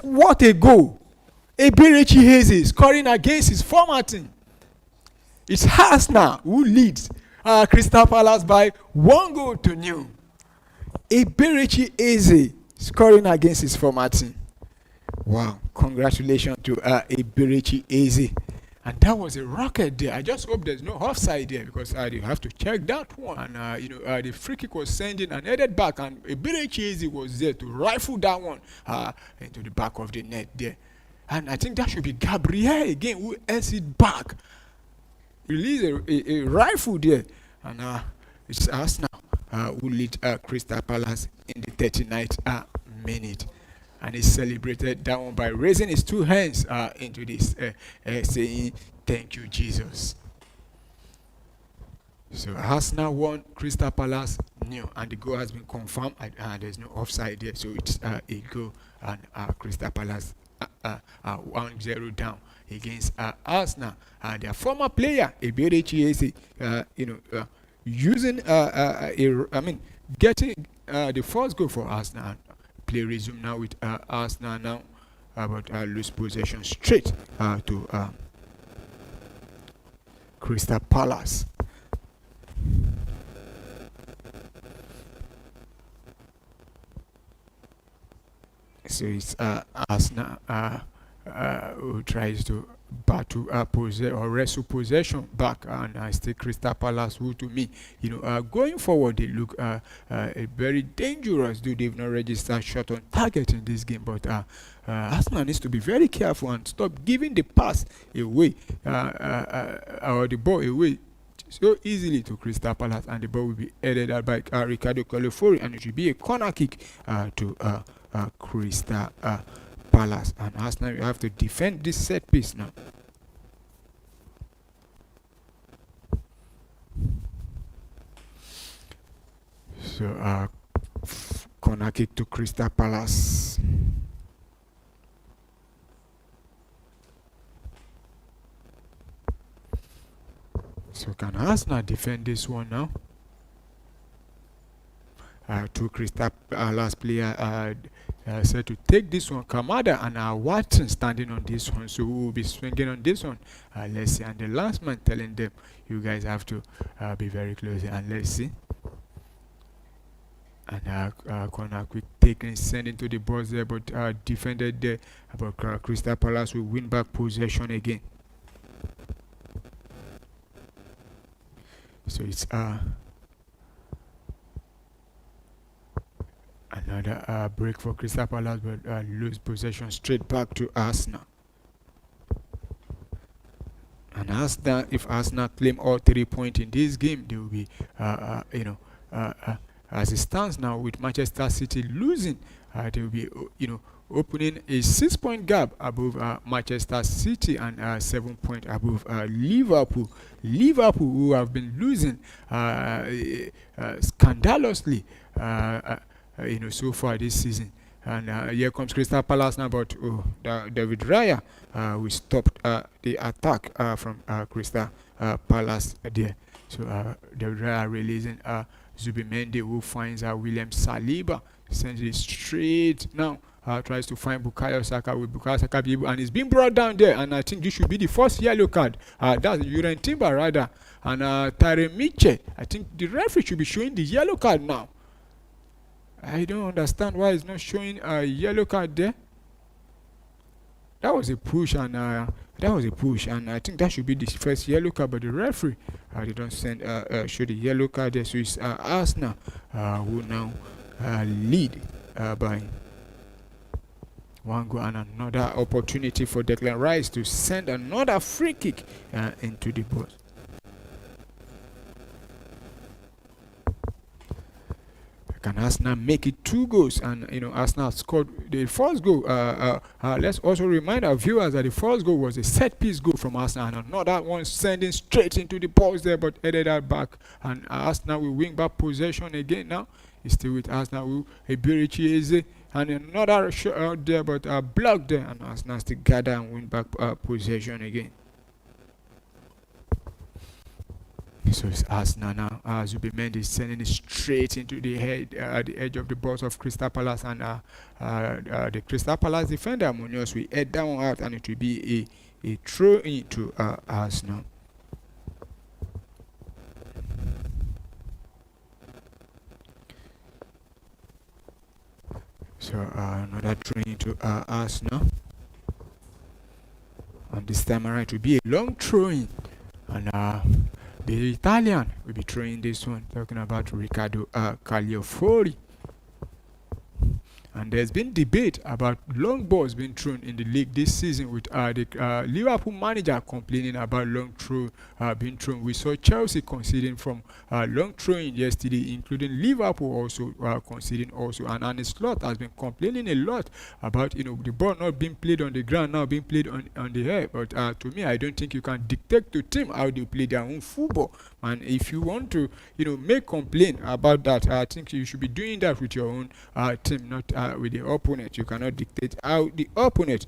S2: What a goal! Eberechi Eze scoring against his former team. It's Arsenal who leads Crystal Palace by 1-0. Eberechi Eze scoring against his former team. Wow, congratulations to Eberechi Eze. And that was a rocket there. I just hope there's no offside there, because you have to check that one. And the free kick was sending and headed back, and Eberechi Eze was there to rifle that one into the back of the net there. And I think that should be Gabriel again who heads it back. Release a rifle there, and it's us now who lead Crystal Palace in the 39th minute. And he celebrated that one by raising his 2 hands into this, saying, "Thank you, Jesus." So Arsenal won, Crystal Palace nil, and the goal has been confirmed. There's no offside there, so it's a goal, and Crystal Palace 1-0 down against Arsenal. Their former player, Eberechi Eze, using getting the first goal for Arsenal. Play resume now with Arsenal now, but lose possession straight to Crystal Palace. So it's Arsenal who tries to battle wrestle possession back, and still Crystal Palace, who to me, going forward they look very dangerous. Though they've not registered shot on target in this game, but Arsenal needs to be very careful and stop giving the pass away or the ball away so easily to Crystal Palace, and the ball will be headed out by Ricardo Colofori, and it will be a corner kick to Crystal Palace. And Arsenal, you have to defend this set piece now. So corner kick to Crystal Palace. So can Arsenal defend this one now? Two Crystal Palace player said to take this one. Kamada and Watson standing on this one, so we will be swinging on this one. Let's see. And the last man telling them, you guys have to be very close. And let's see. And corner quick taken, sending to the box there, but defended there. But Crystal Palace will win back possession again. So it's another break for Crystal Palace, but lose possession straight back to Arsenal. And Arsenal, if Arsenal claim all 3 points in this game, they will be, as it stands now with Manchester City losing, they will be, opening a 6-point gap above Manchester City and 7 points above Liverpool. Liverpool, who have been losing scandalously, so far this season. And here comes Crystal Palace now, but David Raya will stop the attack from Crystal Palace there. So David Raya releasing Zubimendi, who finds William Saliba, sends it straight now. Tries to find Bukayo Saka, with Bukayo Saka and it's being brought down there, and I think this should be the first yellow card. That's Uren Timber rather, and Tyre Mitchell. I think the referee should be showing the yellow card now. I don't understand why it's not showing a yellow card there. That was a push, and I think that should be the first yellow card, but the referee they don't show the yellow card there. So it's Arsenal who now lead by 1 goal, and another opportunity for Declan Rice to send another free kick into the box. Can Arsenal make it 2 goals? And Arsenal scored the first goal. Let's also remind our viewers that the first goal was a set piece goal from Arsenal, and another one sending straight into the box there, but headed out back. And Arsenal will win back possession again now. It's still with Arsenal. Ebirichi and another shot out there, but blocked there, and Arsenal still gather and win back possession again. So it's Arsenal now. Zubimendi is sending it straight into the head, the edge of the box of Crystal Palace, and the Crystal Palace defender Munoz will head down out, and it will be a throw into Arsenal. So another throw into Arsenal, and this time around it will be a long throw-in, and the Italian will be throwing this one, talking about Riccardo Cagliofori. And there's been debate about long balls being thrown in the league this season, with the Liverpool manager complaining about long throw being thrown. We saw Chelsea conceding from long throwing yesterday, including Liverpool also conceding also. And Arne Slot has been complaining a lot about the ball not being played on the ground, now being played on the air. But to me, I don't think you can dictate to team how they play their own football. And if you want to make complaint about that, I think you should be doing that with your own team, not with the opponent. You cannot dictate how the opponent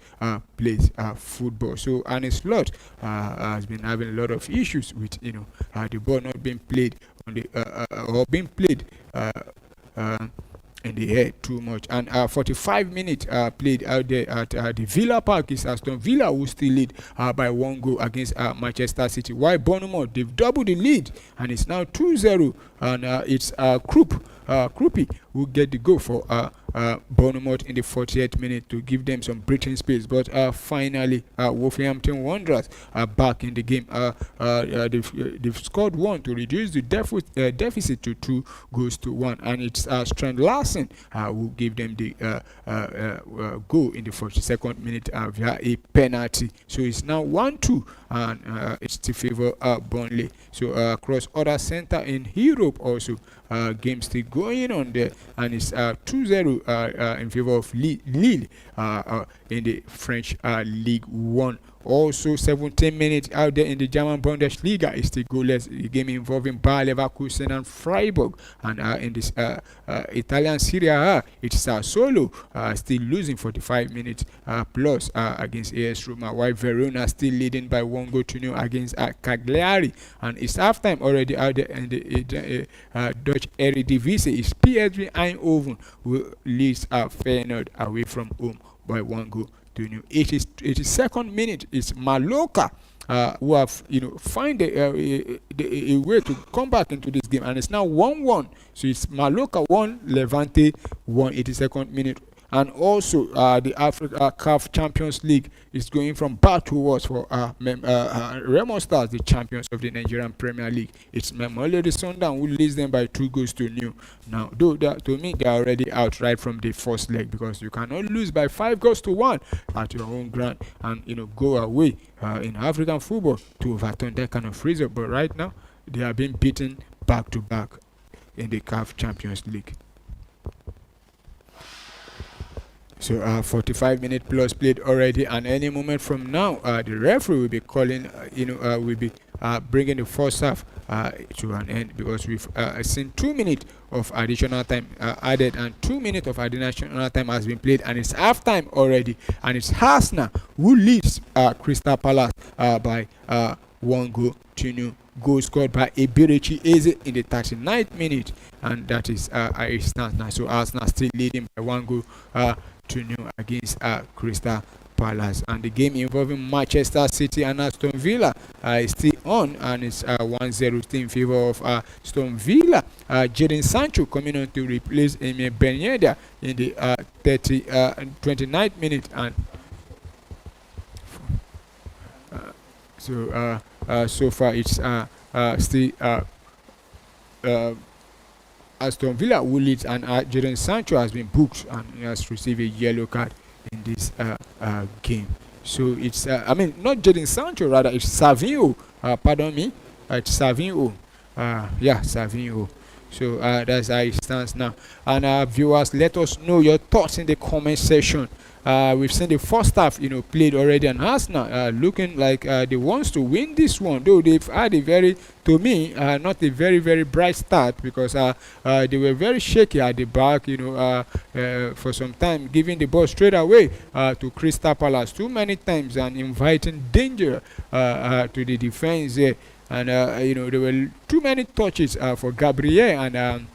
S2: plays football. So Arne Slot has been having a lot of issues with the ball not being played on the or being played in the air too much. And 45 minutes played out there at the Villa Park. Is Aston Villa who still lead by 1 goal against Manchester City. While Bournemouth, they've doubled the lead, and it's now 2-0. And it's Krupi who get the goal for Bournemouth in the 40th minute to give them some breathing space. But finally, Wolverhampton Wanderers are back in the game. They've scored one to reduce the deficit to 2-1, and it's Strand Larsen who gave them the goal in the 42nd minute via a penalty. So it's now 1-2, and it's to favor Burnley. So across other center in Europe also, game still going on there, and it's 2-0 in favor of Lille in the French League 1. Also, 17 minutes out there in the German Bundesliga is still goalless. The game involving Bayer Leverkusen and Freiburg. And in this Italian Serie A, it's Sassuolo still losing 45 minutes plus against AS Roma, while Verona still leading by 1-0 against Cagliari. And it's halftime already out there in the Dutch Eredivisie. It's PSV Eindhoven who leads Feyenoord away from home by 1-0. 82nd minute is Mallorca who have find a way to come back into this game, and it's now 1-1. So it's Mallorca 1, Levante 1, 82nd minute. And also the Africa CAF Champions League is going from bad to worse for Remo Stars, the champions of the Nigerian Premier League. It's Mamelodi Sundowns who leads them by 2-0. Now, though to me they are already out right from the first leg, because you cannot lose by 5-1 at your own ground and go away in African football to overturn that kind of result. But right now they are being beaten back to back in the CAF Champions League. So 45 minutes plus played already, and any moment from now, the referee will be calling, will be bringing the first half to an end, because we've seen 2 minutes of additional time added, and 2 minutes of additional time has been played, and it's half time already, and it's Arsenal who leads Crystal Palace by 1-0. Goal scored by Eberechi Eze in the 39th minute, and that is it stands now. So Arsenal still leading by 1-0 against Crystal Palace. And the game involving Manchester City and Aston Villa is still on, and it's 1-0 in favor of Aston Villa. Jadon Sancho coming on to replace Emile Ben Yedder in the 29th minute, and so far it's still Aston Villa who leads, and Jadon Sancho has been booked and he has received a yellow card in this game. So it's not Jadon Sancho, rather it's Savinho. Pardon me, it's Savinho. Savinho. So that's how it stands now. And viewers, let us know your thoughts in the comment section. We've seen the first half, played already, and Arsenal looking like they wants to win this one, though they've had a very, to me, not a very, very bright start, because they were very shaky at the back, for some time, giving the ball straight away to Crystal Palace too many times and inviting danger to the defense there. And there were too many touches for Gabriel and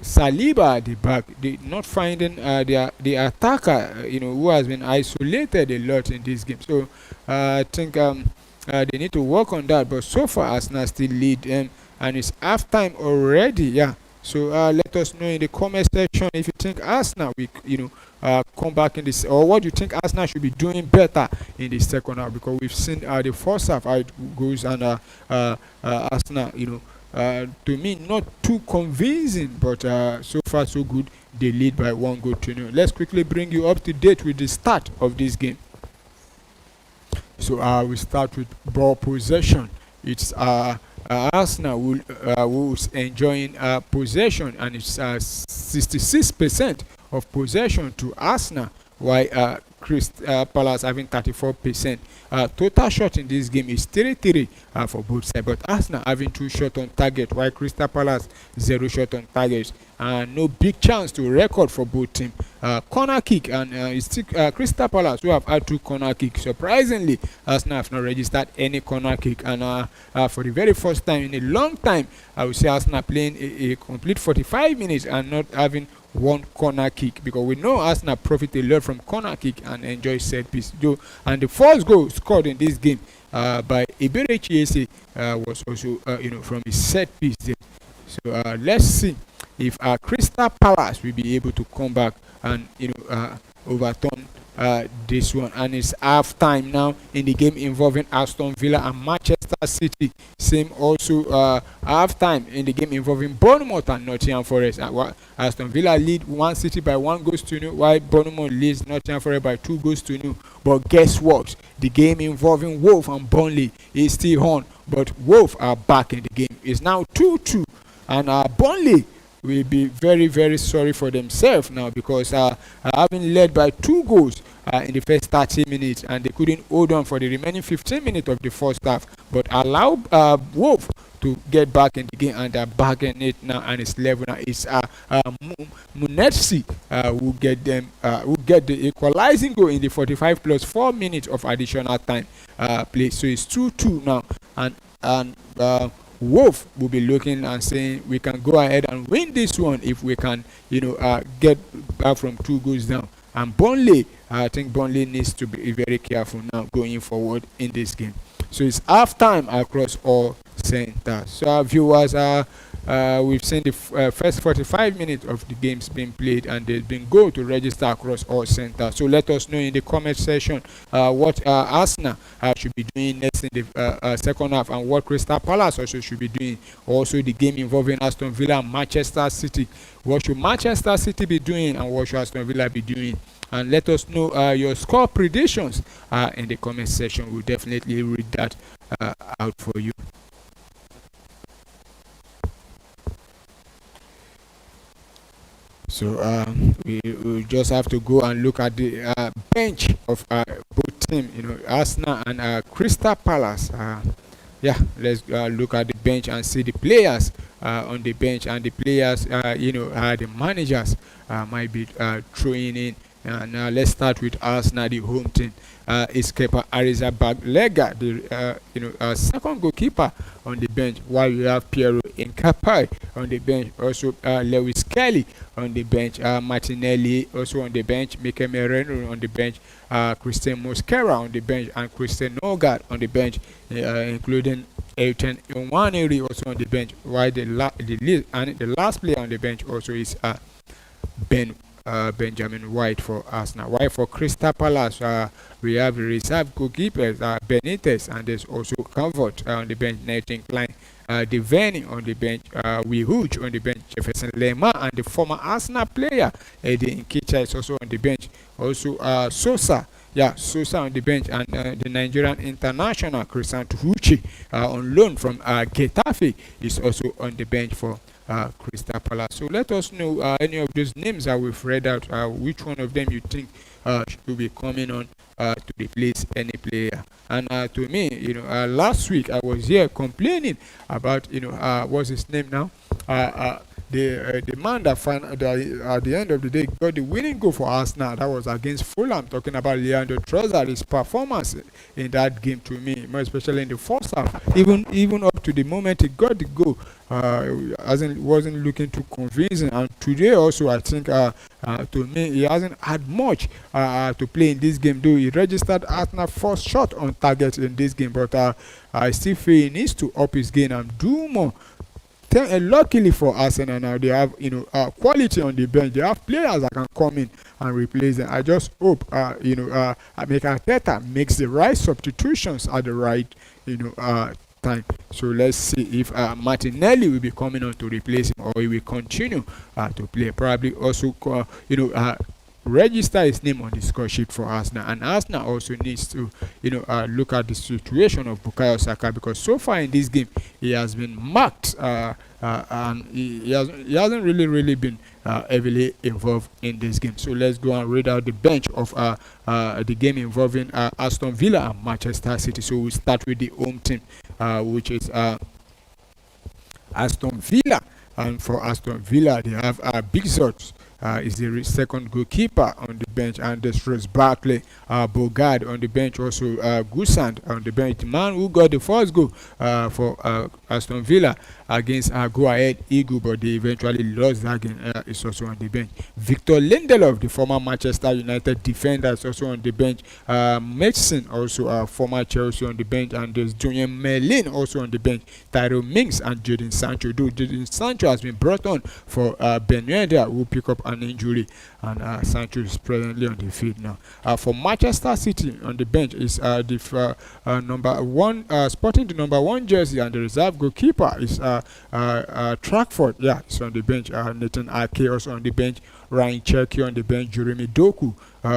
S2: Saliba at the back. They not finding the attacker, who has been isolated a lot in this game. So I think they need to work on that. But so far, Arsenal still lead them, and it's half time already. Yeah. So let us know in the comment section if you think Arsenal will, come back in this, or what you think Arsenal should be doing better in the second half, because we've seen the first half how it goes, and Arsenal, to me, not too convincing, but so far so good. They lead by 1-0. Let's quickly bring you up to date with the start of this game. So we start with ball possession. It's Arsenal who's enjoying possession, and it's 66% of possession to Arsenal, while Crystal Palace having 34%. Total shot in this game is 3-3 for both sides, but Arsenal having 2 shots on target, while Crystal Palace 0 shot on target. No big chance to record for both teams. Corner kick, and it's still Crystal Palace who have had 2 corner kicks. Surprisingly, Arsenal have not registered any corner kick, and for the very first time in a long time, I would say Arsenal playing a complete 45 minutes and not having 1 corner kick, because we know Arsenal profit a lot from corner kick and enjoy set piece. And the first goal scored in this game by Eberechi Eze was also from a set piece there. So let's see if Crystal Palace will be able to come back and overturn this one. And it's half time now in the game involving Aston Villa and Manchester City. Same also half time in the game involving Bournemouth and Nottingham Forest. Aston Villa lead Man City by 1-0, while Bournemouth leads Nottingham Forest by 2-0. But guess what? The game involving Wolves and Burnley is still on, but Wolves are back in the game. It's now 2-2, and Burnley will be very, very sorry for themselves now, because having led by 2 goals in the first 30 minutes, and they couldn't hold on for the remaining 15 minutes of the first half, but allow Wolves to get back in the game, and they're back in it now, and it's level now. It's Munetsi who get the equalizing goal in the 45 plus 4 minutes of additional time play. So it's 2-2 now, and Wolf will be looking and saying we can go ahead and win this one if we can, get back from 2 goals down. And Burnley, I think Burnley needs to be very careful now going forward in this game. So it's half time across all centers. So our viewers we've seen the first 45 minutes of the games being played, and there's been goal to register across all centers. So let us know in the comment section what Arsenal should be doing next in the second half, and what Crystal Palace also should be doing. Also the game involving Aston Villa and Manchester City. What should Manchester City be doing, and what should Aston Villa be doing? And let us know your score predictions in the comment section. We'll definitely read that out for you. So we just have to go and look at the bench of both teams, Arsenal and Crystal Palace. Let's look at the bench and see the players on the bench, and the players, the managers might be throwing in. Now let's start with Arsenal, the home team. Is keeper Arrizabalaga, the second goalkeeper on the bench, while we have Piero Incapai on the bench. Also Lewis Kelly on the bench, Martinelli also on the bench, Mikel Merino on the bench, Christian Mosquera on the bench, and Christian Nogard on the bench, including Elton Nwaneri also on the bench, while the last player on the bench also is Benjamin White for Arsenal. While for Crystal Palace, we have the reserve goalkeepers, Benitez, and there's also Comfort on the bench, Nathan Klein, Devaney on the bench, Wihuch on the bench, Jefferson Lema, and the former Arsenal player Eddie Nketiah is also on the bench. Also Sosa on the bench, and the Nigerian international Christian Tuhuchi on loan from Getafe is also on the bench for Crystal Palace. So let us know any of those names that we've read out, which one of them you think should be coming on to replace any player. And to me, last week I was here complaining about, what's his name now? The man that at the end of the day got the winning goal for Arsenal, that was against Fulham. Talking about Leandro Trossard, his performance in that game, to me, more especially in the first half, even up to the moment he got the goal, wasn't looking too convincing. And today also, I think to me, he hasn't had much to play in this game, though he registered Arsenal first shot on target in this game. But I still feel he needs to up his game and do more. Luckily for Arsenal now, they have quality on the bench. They have players that can come in and replace them. I just hope Mikel Arteta makes the right substitutions at the right time. So let's see if Martinelli will be coming on to replace him, or he will continue to play. Probably also register his name on the score sheet for Arsenal. And Arsenal also needs to look at the situation of Bukayo Saka, because so far in this game he has been marked and he hasn't really been heavily involved in this game. So let's go and read out the bench of the game involving Aston Villa and Manchester City. So we start with the home team, which is Aston Villa. And for Aston Villa, they have Big Sots is the second goalkeeper on the bench, and there's Ross Barkley, Bogard on the bench, also Gusand on the bench. The man who got the first goal for Aston Villa against Go Ahead Eagle, but they eventually lost that game, is also on the bench. Victor Lindelof, the former Manchester United defender, is also on the bench. Mason, also former Chelsea, on the bench, and there's Julian Merlin also on the bench. Tyrone Mings and Jadon Sancho. Though Jadon Sancho has been brought on for Benweda, who pick up an injury, and Sancho is presently on the field now. For Manchester City, on the bench is the number one, sporting the number 1 jersey, and the reserve goalkeeper is Trackford. Yeah, it's on the bench. Nathan Ake also on the bench. Ryan Cherky on the bench. Jeremy Doku,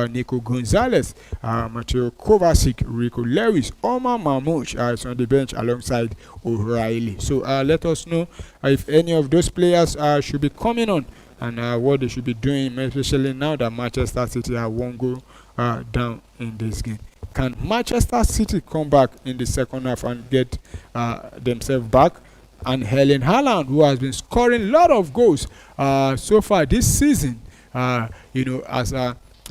S2: Nico Gonzalez, Mateo Kovacic, Rico Lewis, Omar Mamouche is on the bench alongside O'Reilly. So let us know if any of those players should be coming on, and what they should be doing, especially now that Manchester City have one goal down in this game. Can Manchester City come back in the second half and get themselves back? And Erling Haaland, who has been scoring a lot of goals so far this season, has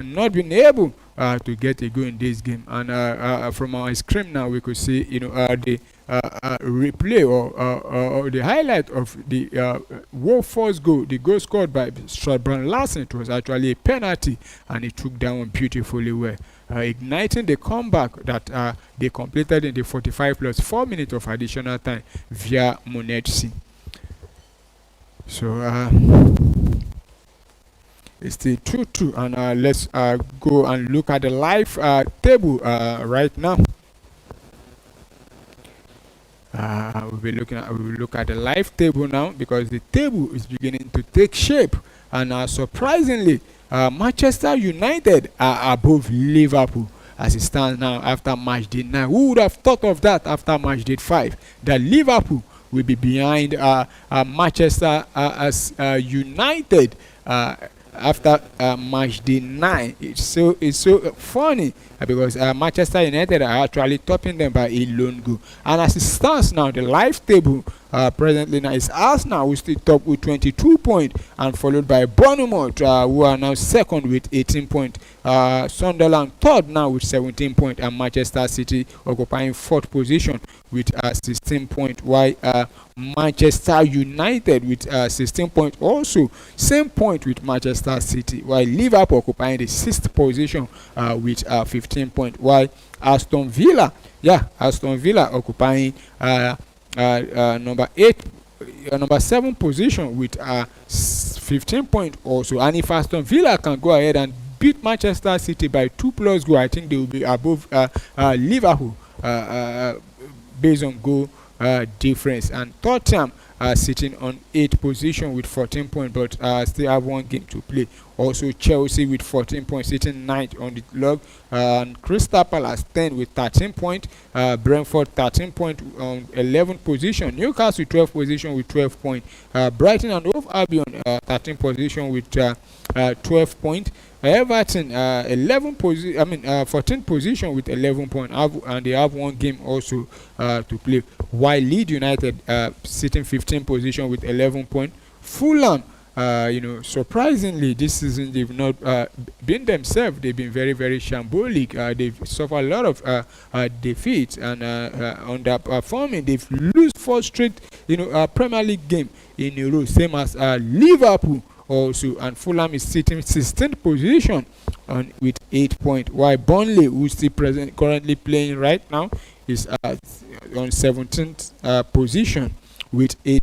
S2: not been able to get a goal in this game. And from our screen now, we could see, the replay or the highlight of the first goal, the goal scored by Strasbourg Larsen. It was actually a penalty, and he took that one beautifully well, igniting the comeback that they completed in the 45 plus 4 minutes of additional time via Monetsi. So it's the 2-2, and let's go and look at the live table right now. We'll look at the live table now, because the table is beginning to take shape, and surprisingly, Manchester United are above Liverpool as it stands now after match day 9. Who would have thought of that after match day 5? That Liverpool will be behind Manchester United after match day 9. It's so funny because Manchester United are actually topping them by a lone goal. And as it stands now, the live table presently now is Arsenal, who still top with 22 points, and followed by Bournemouth, who are now second with 18 points. Sunderland third now with 17 points, and Manchester City occupying fourth position with 16 points, while Manchester United with 16 points also same point with Manchester City, while Liverpool occupying the sixth position with 15 points, while Aston Villa occupying number 7 position with 15 points also. And if Aston Villa can go ahead and beat Manchester City by 2+ goals, I think they will be above Liverpool based on goal difference. And Tottenham sitting on 8th position with 14 points, but still have one game to play. Also Chelsea with 14 points sitting 9th on the log, and Crystal Palace 10 with 13 points, Brentford 13 points on 11th position, Newcastle 12th position with 12 points, Brighton and Hove Albion 13th position with 12 points, Everton 14th position with 11 points, and they have one game also to play, while Leeds United sitting 15th position with 11 points. Fulham, surprisingly this season they've not been themselves. They've been very, very shambolic. They've suffered a lot of defeats and underperforming. They've lost 4 straight Premier League game in a row, same as Liverpool also, and Fulham is sitting 16th position with 8 points, while Burnley, who's still currently playing right now, is on 17th position with 8.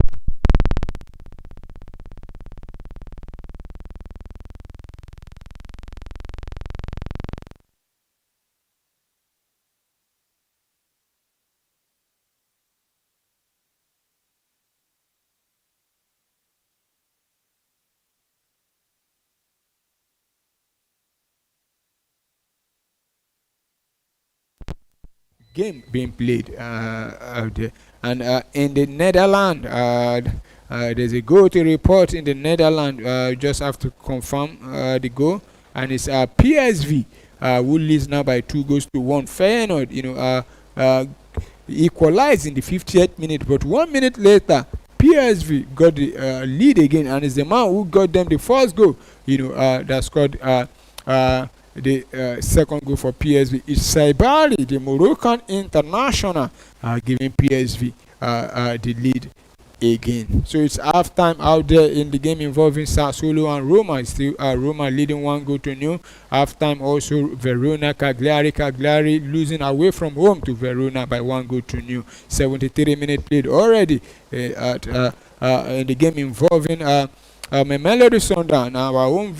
S2: Game being played out there. And in the Netherlands, there's a goal to report in the Netherlands. Just have to confirm the goal, and it's PSV who leads now by 2-1. Feyenoord, equalized in the 58th minute, but 1 minute later, PSV got the lead again, and it's the man who got them the first goal. That scored the second goal for PSV is Saibari, the Moroccan international, giving PSV the lead again. So it's half time out there in the game involving Sassuolo and Roma. It's still Roma leading 1-0. Half time also Verona Cagliari losing away from home to Verona by 1-0. 73 minutes played already in the game involving Mamelodi Sundown, our own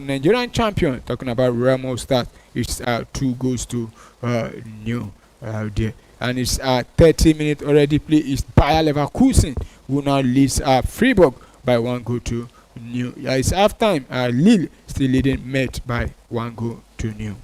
S2: Nigerian champion, talking about Remo Stars. It's 2-0 there. And it's 30 minutes already played. It's Bayer Leverkusen who now leads Freiburg by 1-0. It's half time. Lille still leading Met by 1-0.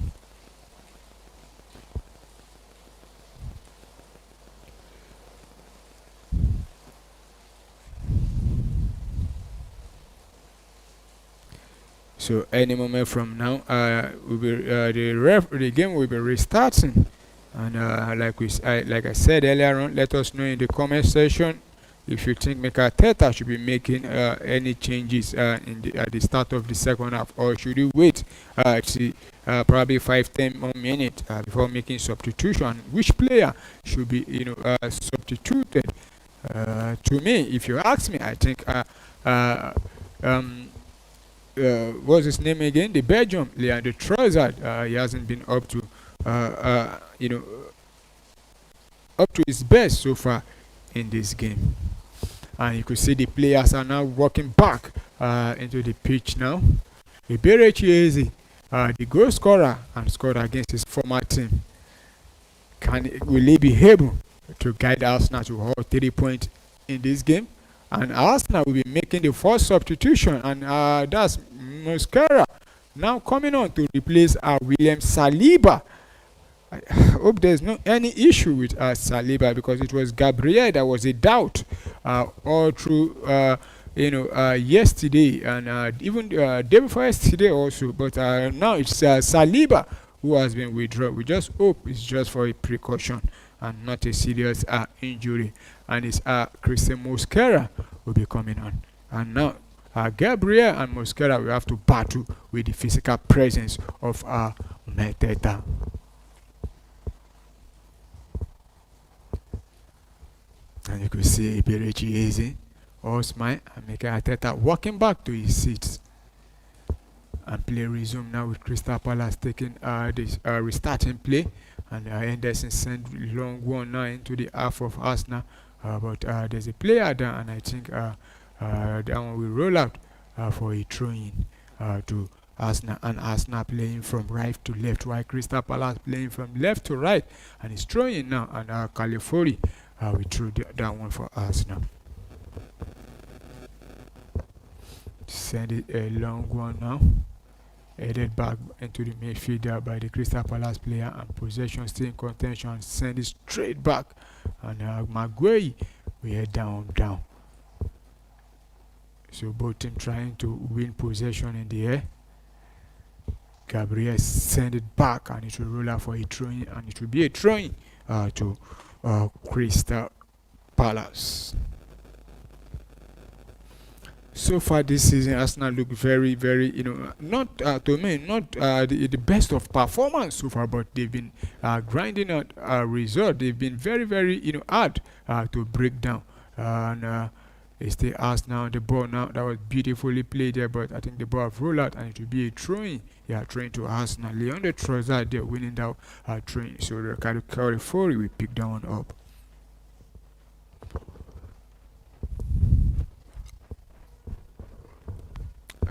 S2: So any moment from now, the game will be restarting. And like I said earlier on, let us know in the comment section if you think Mikel Arteta should be making any changes at the start of the second half, or should you wait to probably 5-10 more minutes before making substitution. Which player should be substituted? To me, if you ask me, I think what's his name again? The Belgium, Leandro Trossard. He hasn't been up to his best so far in this game. And you could see the players are now walking back into the pitch now. Iberechi, the goal scorer, and scored against his former team. Will he be able to guide Arsenal to hold 3 points in this game? And Arsenal will be making the first substitution, and that's Mosquera now coming on to replace William Saliba. I hope there's no any issue with Saliba, because it was Gabriel that was a doubt all through yesterday, and even day before yesterday also. But now it's Saliba who has been withdrawn. We just hope it's just for a precaution and not a serious injury. And it's Christian Mosquera will be coming on. And now Gabriel and Mosquera will have to battle with the physical presence of Arteta. And you could see Iberechi Osman and Mikel Arteta walking back to his seats. And play resume now with Crystal Palace taking this restarting play. And Henderson sent long one now into the half of Arsenal. But there's a player there, and I think that one will roll out for a throw-in to Arsenal. And Arsenal playing from right to left, while Crystal Palace playing from left to right. And it's throwing now, and Califori we threw that one for Arsenal. Send it a long one now. Headed back into the midfielder by the Crystal Palace player, and possession still in contention. Send it straight back, and Maguire we head down. So both teams trying to win possession in the air. Gabriel send it back, and it will roll out for a throw-in, and it will be a throw-in to Crystal Palace. So far this season, Arsenal look very, very, not to me, not the best of performance so far, but they've been grinding out a result. They've been very, very, hard to break down. And it's the Arsenal on the ball now. That was beautifully played there, but I think the ball have rolled out, and it will be a throwing. Yeah, throwing to Arsenal. Leandro Trossard there winning that throwing. So Ricardo Califori will pick that one up.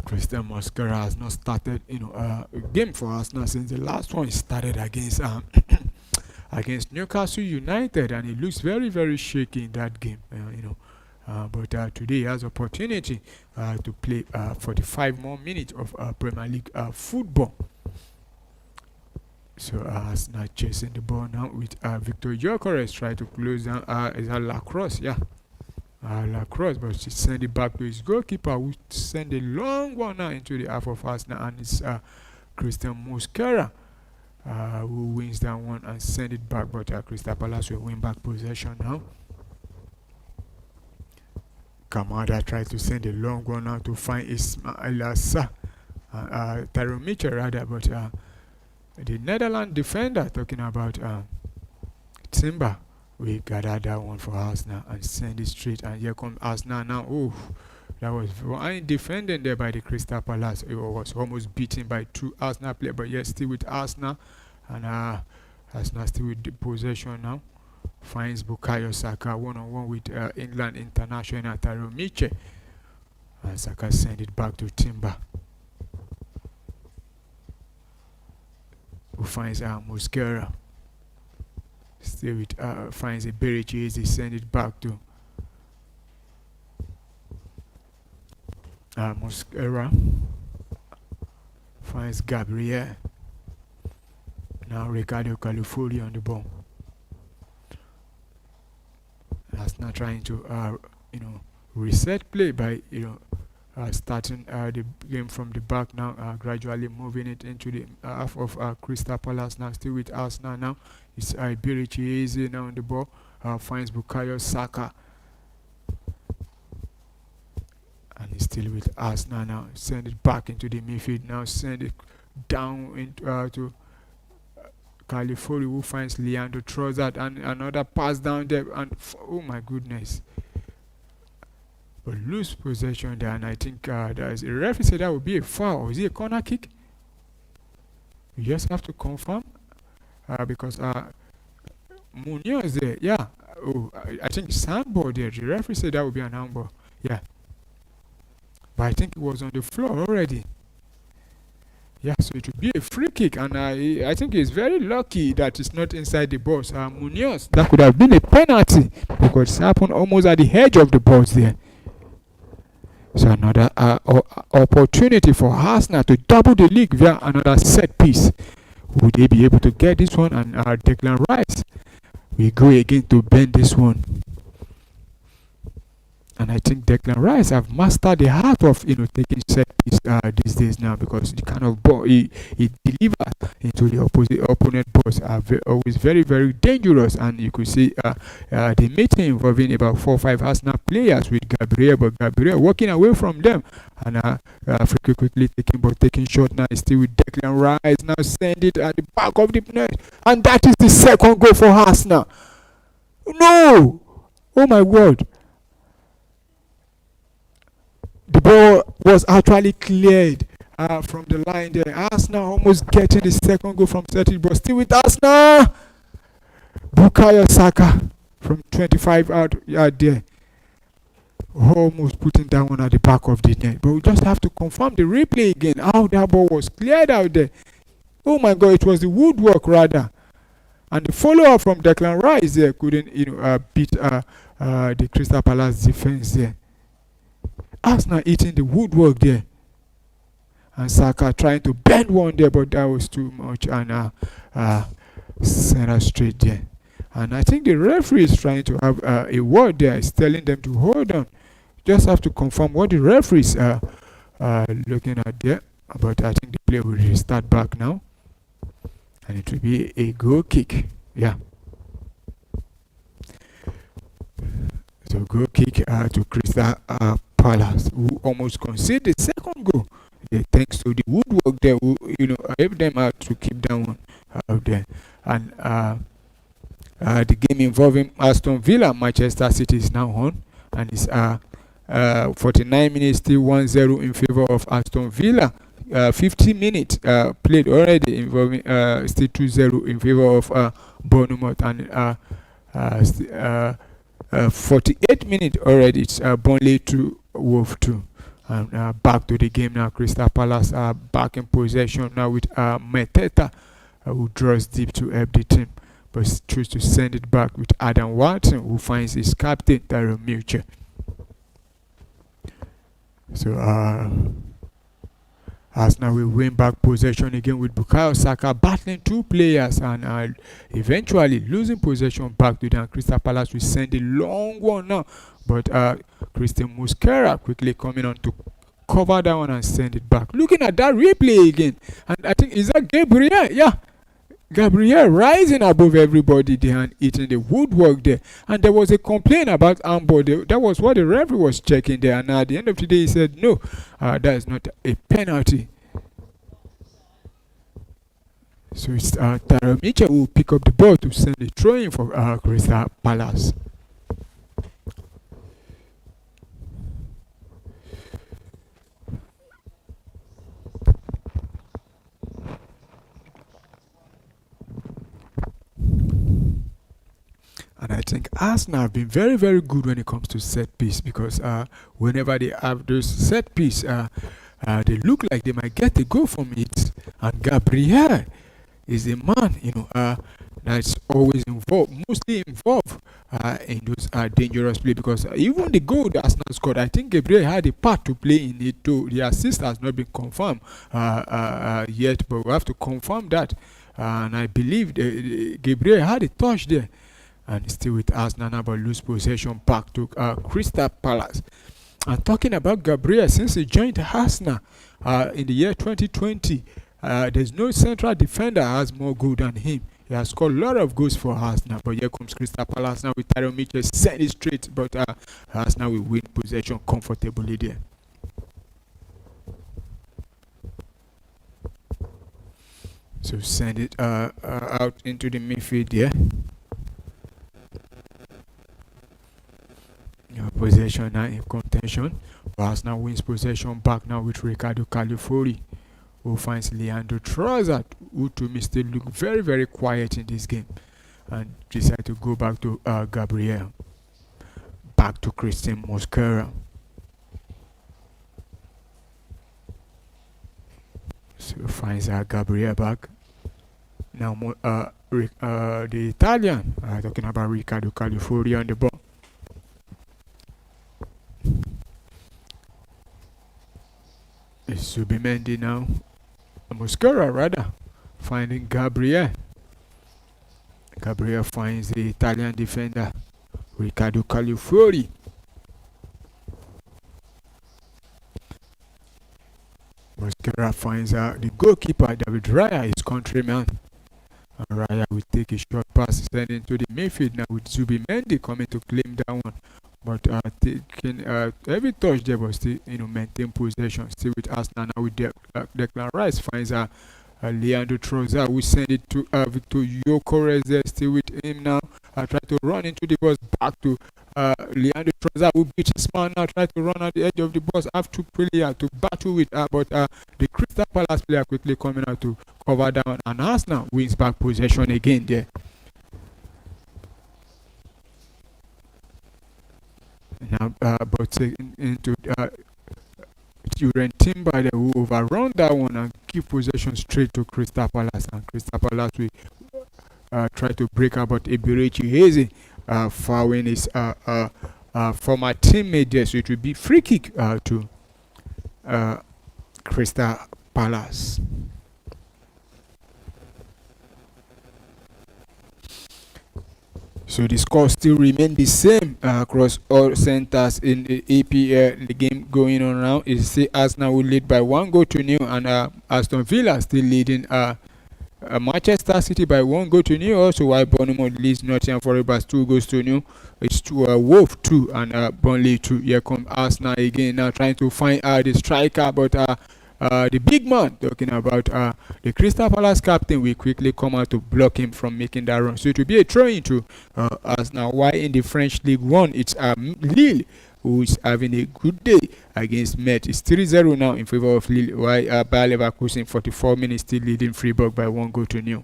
S2: Christian Mosquera has not started, a game for Arsenal since the last one started against against Newcastle United, and he looks very, very shaky in that game. But today he has opportunity to play 45 more minutes of Premier League football. So Arsenal chasing the ball now with Victor Gyökeres trying to close down. Is that Lacrosse? Yeah. Lacrosse, but she sent it back to his goalkeeper, who sent a long one now into the half of Arsenal, and it's Christian Mosquera who wins that one and send it back, but Crystal Palace will win back possession now. Kamada tried to send a long one now to find Ismail Assar, Tyrone Mitchell rather, but the Netherlands defender, talking about Timber, we gathered that one for Arsenal and send it straight, and here comes Arsenal now. Oh, that was fine defending there by the Crystal Palace. It was almost beaten by 2 Arsenal players, but yet still with Arsenal, and Arsenal still with the possession now. Finds Bukayo Saka one-on-one with England international Tyrone Mitchell, and Saka send it back to Timber, who finds Mosquera. Still with finds a Berichy, he send it back to Mosquera. Finds Gabriel. Now Ricardo Califori on the ball. That's not trying to reset play by starting the game from the back now, gradually moving it into the half of Crystal Palace now, still with Arsenal now. It's Iberichi easy now on the ball, finds Bukayo Saka, and he's still with Arsenal now. Send it back into the midfield now, send it down into to Califori, who finds Leandro Trossard, and another pass down there, and oh my goodness, but lose possession there, and I think there's a referee said that would be a foul. Or is it a corner kick? You just have to confirm, because Munoz there, yeah. Oh, I think Sambo there. The referee said that would be an handball, yeah. But I think it was on the floor already. Yeah, so it would be a free kick, and I think he's very lucky that it's not inside the box. Munoz, that could have been a penalty because it happened almost at the edge of the box there. So another opportunity for Arsenal to double the league via another set piece. Would they be able to get this one? And Declan Rice, we go again to bend this one. And I think Declan Rice have mastered the art of taking set piece these days now, because the kind of ball he delivers into the opponent box are always very, very dangerous. And you could see the meeting involving about 4 or 5 Arsenal players with Gabriel, but Gabriel walking away from them, and Africa quickly taking shot now. Is still with Declan Rice now, send it at the back of the net, and that is the second goal for Arsenal. No, oh my God. The ball was actually cleared from the line there. Arsenal almost getting the second goal from 30, but still with Arsenal. Bukayo Saka from 25 out there. Almost putting that one at the back of the net. But we just have to confirm the replay again, how that ball was cleared out there. Oh my God, it was the woodwork rather. And the follow-up from Declan Rice there couldn't beat the Crystal Palace defense there. Arsenal eating the woodwork there, and Saka trying to bend one there, but that was too much, and send us straight there. And I think the referee is trying to have a word there. He's telling them to hold on. Just have to confirm what the referees are looking at there. But I think the play will restart back now, and it will be a goal kick. Yeah. So goal kick to Crystal Palace, who almost conceded the second goal. Yeah, thanks to the woodwork there, who helped them out to keep that one out there. And the game involving Aston Villa, Manchester City is now on, and it's 49 minutes still 1-0 in favor of Aston Villa. 50 minutes played already, involving still 2-0 in favor of Bournemouth, and 48 minutes already. It's Burnley 2, Wolf 2. And back to the game now. Crystal Palace are back in possession now with Meteta, who draws deep to help the team, but chooses to send it back with Adam Watson, who finds his captain Tyrone Mitchell. So Arsenal will win back possession again with Bukayo Saka battling 2 players, and eventually losing possession back to them. Crystal Palace will send a long one now, but Christian Mosquera quickly coming on to cover that one and send it back. Looking at that replay again, and I think, is that Gabriel? Yeah, Gabriel rising above everybody there and eating the woodwork there. And there was a complaint about handball. That was what the referee was checking there. And at the end of the day, he said, no, that is not a penalty. So it's Tyrone Mitchell who will pick up the ball to send a throw in for Crystal Palace. And I think Arsenal have been very, very good when it comes to set piece, because whenever they have those set piece, they look like they might get a goal from it. And Gabriel is a man, that's always mostly involved in those dangerous play, because even the goal that Arsenal scored, I think Gabriel had a part to play in it too. The assist has not been confirmed yet, but we have to confirm that. And I believe Gabriel had a touch there. And still with Arsenal now, but lose possession back to Crystal Palace. And talking about Gabriel, since he joined Arsenal in the year 2020, there's no central defender that has more goals than him. He has scored a lot of goals for Arsenal. But here comes Crystal Palace now with Tyrone Mitchell, send it straight. But Arsenal will win possession comfortably there. So send it out into the midfield there. Possession now in contention. Arsenal wins possession back now with Ricardo Califori, who finds Leandro Trossard, who to me still look very, very quiet in this game, and decide to go back to Gabriel. Back to Christian Mosquera. So finds Gabriel back. Now the Italian, talking about Ricardo Califori on the ball. It's Zubimendi now. Mosquera rather. Finding Gabriel. Gabriel finds the Italian defender Ricardo Califori. Mosquera finds the goalkeeper David Raya, his countryman. And Raya will take a short pass, send into the midfield now with Zubimendi coming to claim that one. But taking every touch there, but still maintain possession. Still with Arsenal now with Declan Rice finds Leandro Trossard, who send it to Victor Gyökeres there. Still with him now. Try to run into the box, back to Leandro Trossard, who beats his man now. Try to run at the edge of the box. Have two players to battle with, but the Crystal Palace player quickly coming out to cover down, and Arsenal wins back possession again there. Now, but into Juren Timber there, who overrun that one and keep possession straight to Crystal Palace, and Crystal Palace will try to break out, but Eberechi Eze fouling his former teammate there, so it will be free kick to Crystal Palace. So the score still remains the same across all centers in the APL. The game going on now is still Arsenal will lead by 1-0, and Aston Villa still leading Manchester City by 1-0. Also, while Bournemouth leads Nottingham Forest 2-0. It's to Wolf 2 and Burnley 2. Here comes Arsenal again now, trying to find the striker, but the big man, talking about the Crystal Palace captain, will quickly come out to block him from making that run. So it will be a throw into Arsenal. Why in the French League 1, it's Lille who is having a good day against Metz. It's 3-0 now in favor of Lille, while Bayer Leverkusen 44 minutes still leading Freiburg by 1-0.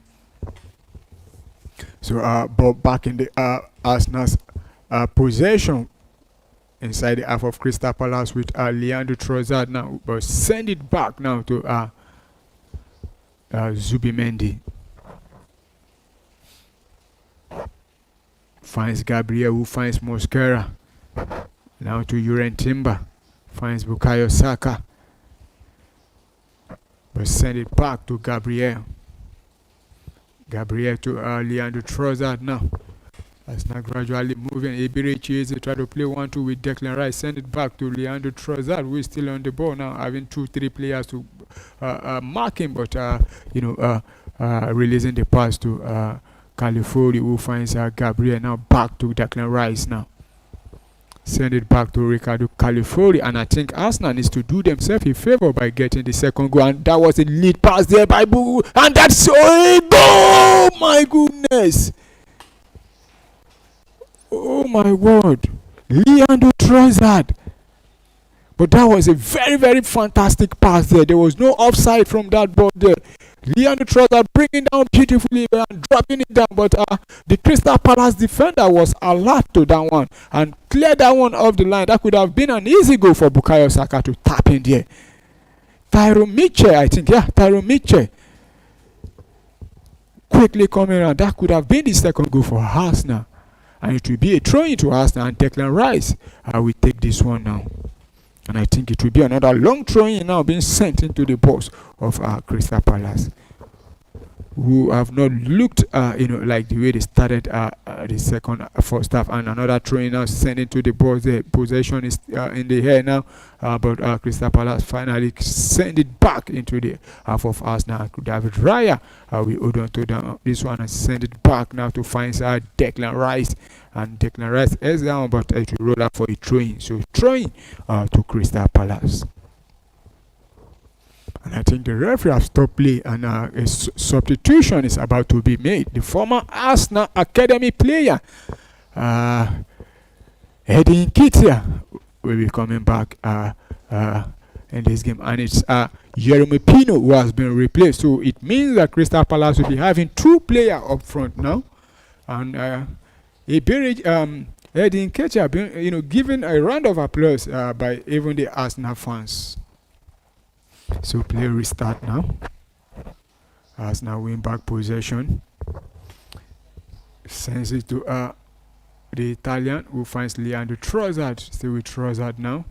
S2: So but back in the Arsenal's possession inside the half of Crystal Palace with Leandro Trossard now, but send it back now to Zubimendi. Finds Gabriel, who finds Mosquera. Now to Juren Timber. Finds Bukayo Saka. But send it back to Gabriel. Gabriel to Leandro Trossard now. That's not gradually moving. Eberechi Eze try to play 1-2 with Declan Rice. Send it back to Leandro Trossard, who is still on the ball now, having 2-3 players to mark him, but releasing the pass to Califori, who finds Gabriel now back to Declan Rice now. send it back to Ricardo Califori, and I think Arsenal needs to do themselves a favor by getting the second goal, and that was a lead pass there by Boo, and that's a goal! My goodness! Oh my word! Leandro Trossard. But that was a very, very fantastic pass there. There was no offside from that ball there. Leandro Trossard bringing down beautifully and dropping it down, but the Crystal Palace defender was alert to that one and cleared that one off the line. That could have been an easy goal for Bukayo Saka to tap in there. Tyrone Mitchell, I think, Tyrone Mitchell quickly coming around. That could have been the second goal for Arsenal, and it will be a throw into Arsenal, and Declan Rice will take this one now. And I think it will be another long throw-in now being sent into the box of Crystal Palace, who have not looked, like the way they started the second first half. And another throw-in now sent into the box. The possession is in the air now, but Crystal Palace finally send it back into the half of Arsenal. David Raya we hold on to this one and send it back now to find Declan Rice. And Declan Rice is down, but it will roll out for a throw-in. So throw-in to Crystal Palace. And I think the referee has stopped play, and a substitution is about to be made. The former Arsenal Academy player, Eddie Nketiah, will be coming back in this game. And it's Jeremy Pino who has been replaced. So it means that Crystal Palace will be having two players up front now. And Eddie Nketiah been, given a round of applause by even the Arsenal fans. So play restart now. Arsenal win back possession. Sends it to the Italian, who finds Leandro Trossard. Still with Trossard now.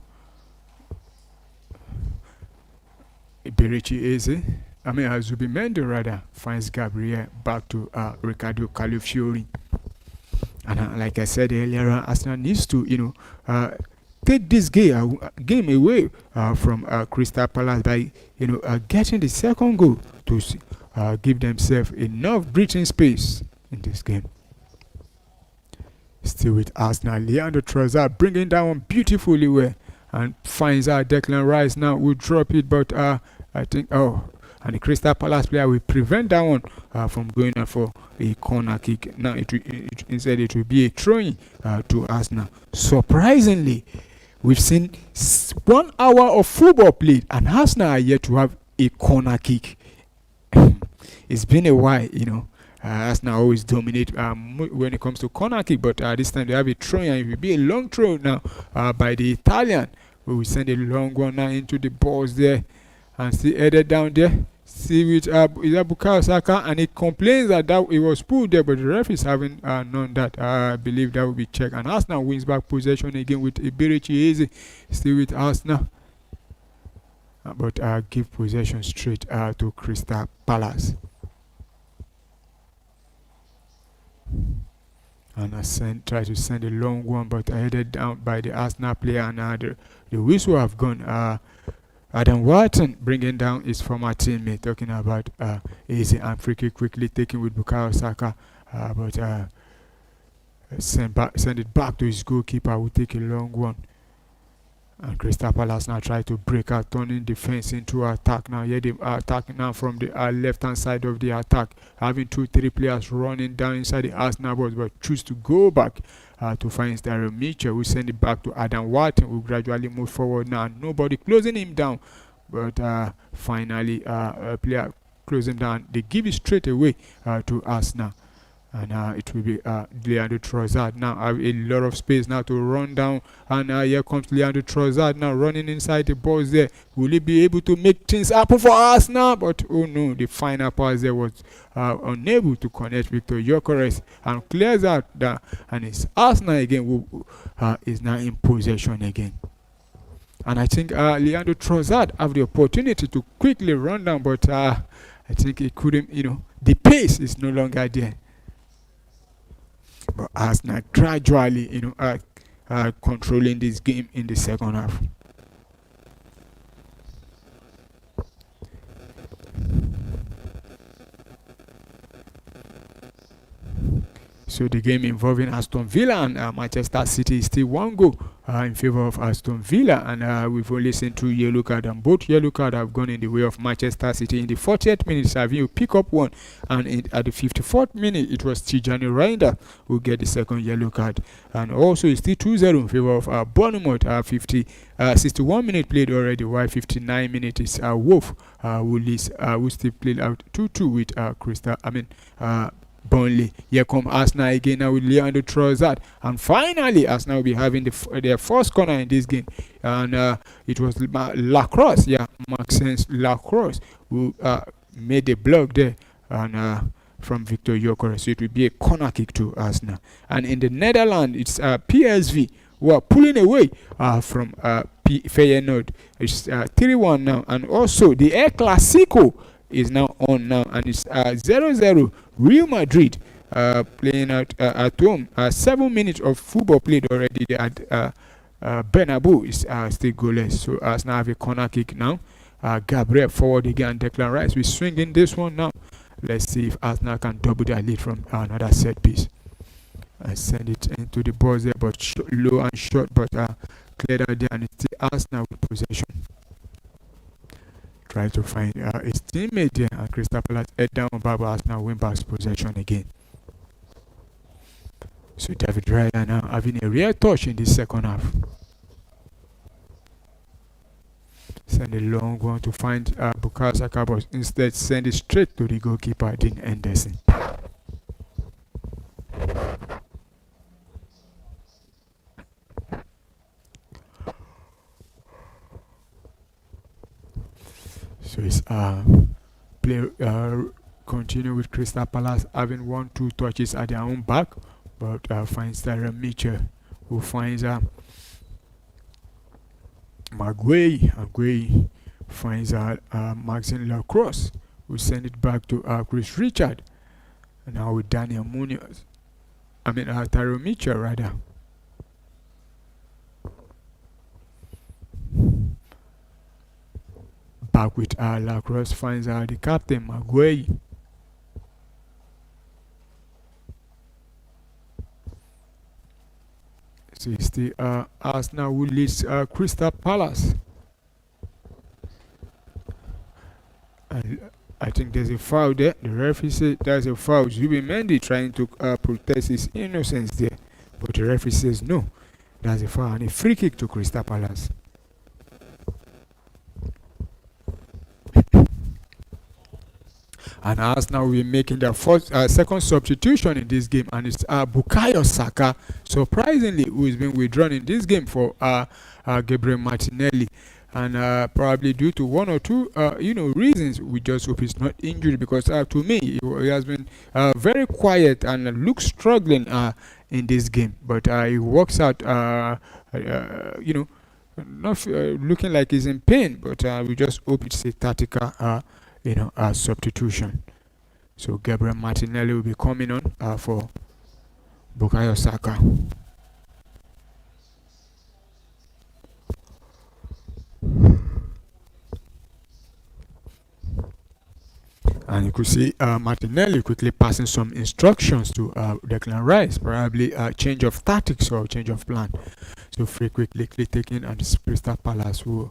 S2: Zubimendi rather finds Gabriel back to Ricardo Califori. And like I said earlier, Arsenal needs to, take this game away from Crystal Palace by, getting the second goal to give themselves enough breathing space in this game. Still with Arsenal, Leandro Trossard bringing that one beautifully well and finds out Declan Rice now will drop it, but I think, and the Crystal Palace player will prevent that one from going out for a corner kick. Now instead it will be a throw-in to Arsenal. Surprisingly, we've seen 1 hour of football played, and Arsenal are yet to have a corner kick. It's been a while, Arsenal always dominate when it comes to corner kick, but this time they have a throw, and it will be a long throw now by the Italian, who will send a long one now into the balls there, and see headed down there. See with Bukayo Saka, and he complains that it was pulled there, but the referees haven't known that. I believe that will be checked, and Arsenal wins back possession again with Iberichi still with Arsenal, but give possession straight to Crystal Palace. And I try to send a long one, but headed down by the Arsenal player, and the whistle have gone. Adam Wharton bringing down his former teammate, talking about easy and free kick quickly taken with Bukayo Saka, but send it back to his goalkeeper, who take a long one. And Crystal Palace now try to break out, turning defense into attack now. Yeah, they are attacking now from the left-hand side of the attack, having 2-3 players running down inside the Arsenal box, but choose to go back to find Tyrone Mitchell, who send it back to Adam Wharton, who gradually move forward now. Nobody closing him down, but finally a player closing down. They give it straight away to Arsenal. And it will be Leandro Trossard now. Have a lot of space now to run down. And here comes Leandro Trossard now running inside the box there. Will he be able to make things happen for us now? But oh no, the final pass there was unable to connect Victor Gyökeres, and clears out that. And it's Arsenal again who is now in possession again. And I think Leandro Trossard have the opportunity to quickly run down, but I think he couldn't, the pace is no longer there. But Arsenal gradually, controlling this game in the second half. So So the game involving Aston Villa and Manchester City is still one goal in favor of Aston Villa, and we've only seen 2 yellow cards, and both yellow cards have gone in the way of Manchester City. In the 40th minute, Savio pick up one, and at the 54th minute, it was Tijani Reinders who get the second yellow card, and also it's still 2-0 in favor of Bournemouth. 61 minutes played already, while 59 minutes is Wolf who still played out 2-2 with Burnley. Here come Arsenal again now with Leandro Trossard, and finally Arsenal will be having their first corner in this game, and it was Lacrosse, Maxence Lacrosse, who made the block there, and from Victor Gyökeres. So it will be a corner kick to Arsenal. And in the Netherlands, it's PSV who are pulling away from Feyenoord. It's 3-1 now, and also the El Clasico is now on now, and it's 0-0. Real Madrid playing out at home. 7 minutes of football played already at Bernabeu is still goalless. So Arsenal have a corner kick now. Gabriel forward again. Declan Rice will swing in this one now. Let's see if Arsenal can double their lead from another set piece. I send it into the box there, but low and short, but cleared out there, and it's still Arsenal with possession. Try to find his teammate there, and Crystal Palace head down, but Arsenal win back possession again. So David Raya now having a real touch in this second half. Send a long one to find Bukayo Saka, but instead send it straight to the goalkeeper, Dean Henderson. So it's continue with Crystal Palace having 1-2 touches at their own back, but finds Tyrone Mitchell, who finds Maguire finds Maxine Lacrosse, who send it back to Chris Richard, and now with Daniel Munoz. Tyrone Mitchell rather. Back with Lacrosse finds the captain Maguire. So it's the Arsenal who leads Crystal Palace. And I think there's a foul there. The referee said there's a foul. Zubimendi trying to protest his innocence there, but the referee says no, there's a foul, and a free kick to Crystal Palace. And Arsenal will be making their second substitution in this game, and it's Bukayo Saka, surprisingly, who has been withdrawn in this game for Gabriel Martinelli, and probably due to one or two reasons. We just hope he's not injured, because to me he has been very quiet and looks struggling in this game, but he works out not looking like he's in pain, but we just hope it's a tactical substitution. So Gabriel Martinelli will be coming on for Bukayo Saka. And you could see Martinelli quickly passing some instructions to Declan Rice, probably a change of tactics or change of plan. So free quickly taken, and it's Crystal Palace who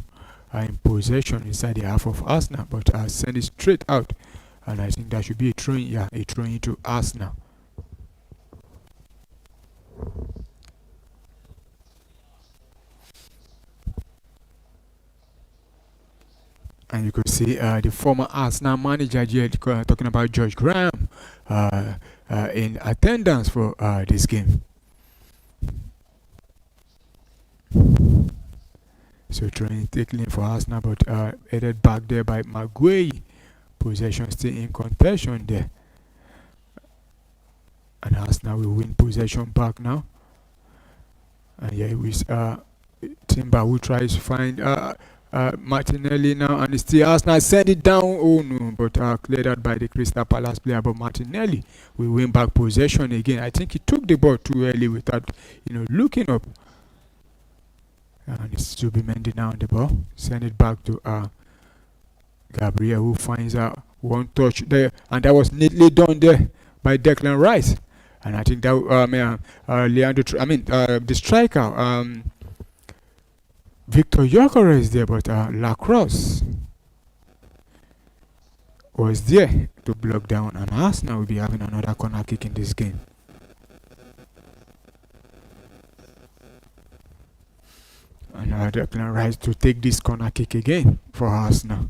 S2: are in possession inside the half of Arsenal, but send it straight out, and I think that should be a throw-in to Arsenal. And you could see the former Arsenal manager here talking about George Graham in attendance for this game. So trying tackling for Arsenal, but headed back there by Maguire. Possession still in contention there, and Arsenal will win possession back now. And here with Timber, who tries to find Martinelli now, and it's still Arsenal send it down. Oh no, but cleared out by the Crystal Palace player. But Martinelli will win back possession again. I think he took the ball too early without looking up. And it's Zubimendi now on the ball. Send it back to Gabriel, who finds out one touch there, and that was neatly done there by Declan Rice. And I think that the striker Victor Gyökeres is there, but Lacrosse was there to block down, and Arsenal will be having another corner kick in this game. And Declan Rice to take this corner kick again for Arsenal.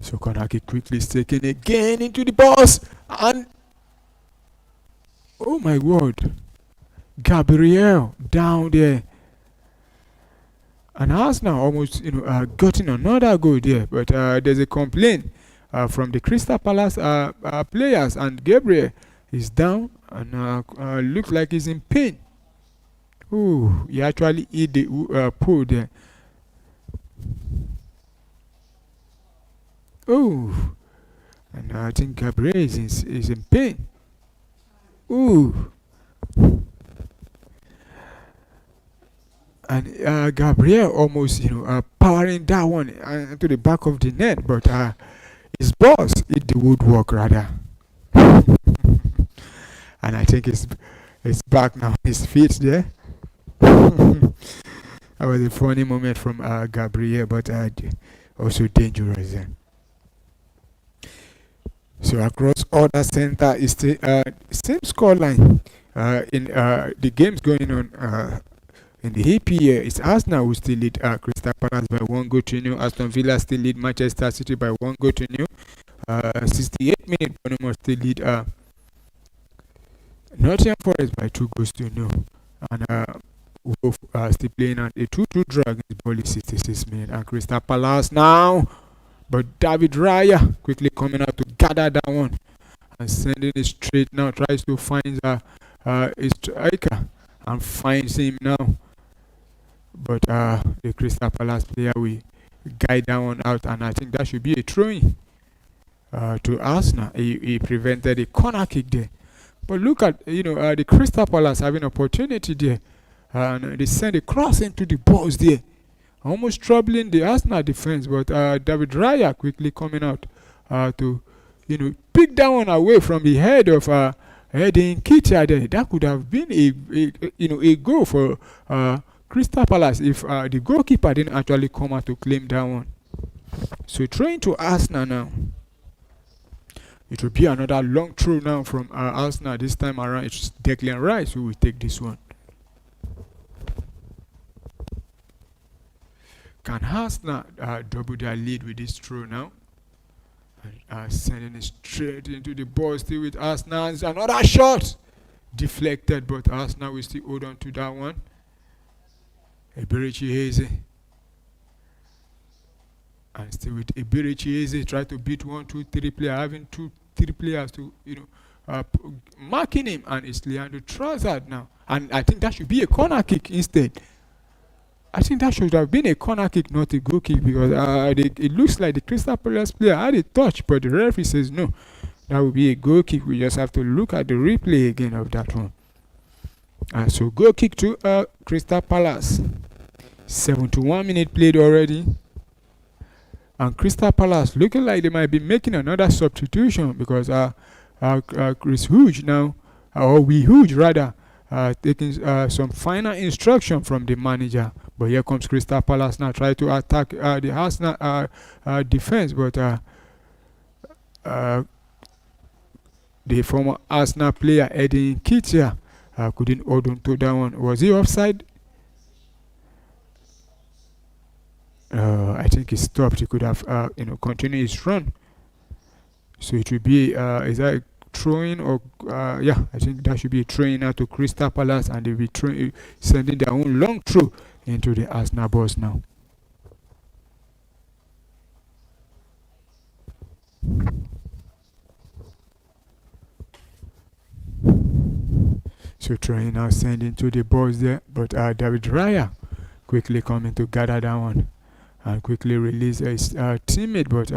S2: So corner kick quickly is taken again into the box, and oh my word, Gabriel down there, and Arsenal almost gotten another goal there, but there's a complaint from the Crystal Palace players, and Gabriel is down and looks like he's in pain. Ooh, he actually hit the pool there. Oh, and I think Gabriel is in pain. Ooh. And Gabriel almost, powering that one into the back of the net, but his boss hit the woodwork rather. And I think it's back now, his feet there. That was a funny moment from Gabriel, but also dangerous. So across other center is the same scoreline in the games going on in the EPL. It's Arsenal who still lead Crystal Palace by 1-0. Aston Villa still lead Manchester City by 1-0. 68 minutes, Bournemouth still lead Nottingham Forest by 2-0. And Wolf still playing at a 2-2 draw against Burnley 66 minutes. And Crystal Palace now, but David Raya quickly coming out to gather that one and sending it straight now. Tries to find his striker and finds him now. But the Crystal Palace player will guide that one out, and I think that should be a throw-in to Arsenal. He prevented a corner kick there. But look at the Crystal Palace having opportunity there, and they send a cross into the box there, almost troubling the Arsenal defense. But David Raya quickly coming out to pick that one away from the head of Edin Ketia there. That could have been a goal for Crystal Palace if the goalkeeper didn't actually come out to claim that one. So throwing to Arsenal now. It will be another long throw now from Arsenal. This time around, it's Declan Rice who will take this one. Can Arsenal double their lead with this throw now? Sending it straight into the ball, still with Arsenal. It's another shot deflected, but Arsenal will still hold on to that one. Eberichi Eze. And still with Eberichi Eze, try to beat 1, 2, 3 players, having 2, 3 players to marking him, and it's Leandro Trossard now. And I think that should be a corner kick instead. I think that should have been a corner kick, not a goal kick, because it looks like the Crystal Palace player had a touch, but the referee says no, that would be a goal kick. We just have to look at the replay again of that one. So goal kick to Crystal Palace. 71 minutes played already, and Crystal Palace looking like they might be making another substitution, because Chris Hughes now, or we Hughes rather, taking some final instruction from the manager. But here comes Crystal Palace now, try to attack the Arsenal defense, but the former Arsenal player Edin Ketia couldn't hold on to that one. Was he offside? I think he stopped. He could have continued his run. So it will be is that a throwing or yeah, I think that should be a throwing now to Crystal Palace, and they'll be sending their own long throw into the Arsenal box now. So trying now sending to the box there, but David Raya quickly coming to gather that one and quickly release his teammate, but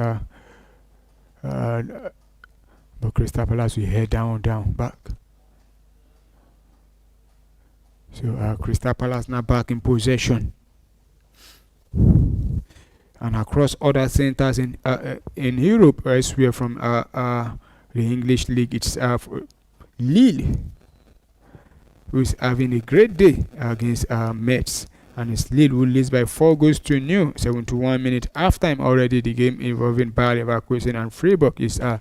S2: Crystal Palace will head down back. So Crystal Palace now back in possession. And across other centers in Europe, elsewhere from the English league, it's Lille, who's having a great day against Metz. And it's Lille who leads by 4 goals to 0, 71 minutes halftime already. The game involving Bayer Leverkusen and Freiburg is Bayer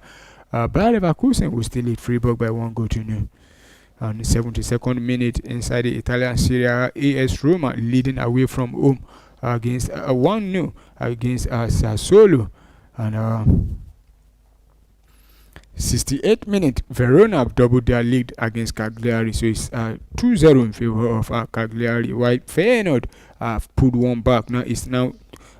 S2: Leverkusen who still lead Freiburg by 1 goal to 0. And the 72nd minute inside the Italian Serie A, AS Roma leading away from home against 1-0 against Sassuolo. And 68th minute, Verona doubled their lead against Cagliari, so it's 2-0 in favor of Cagliari, while Feyenoord put one back. Now it's now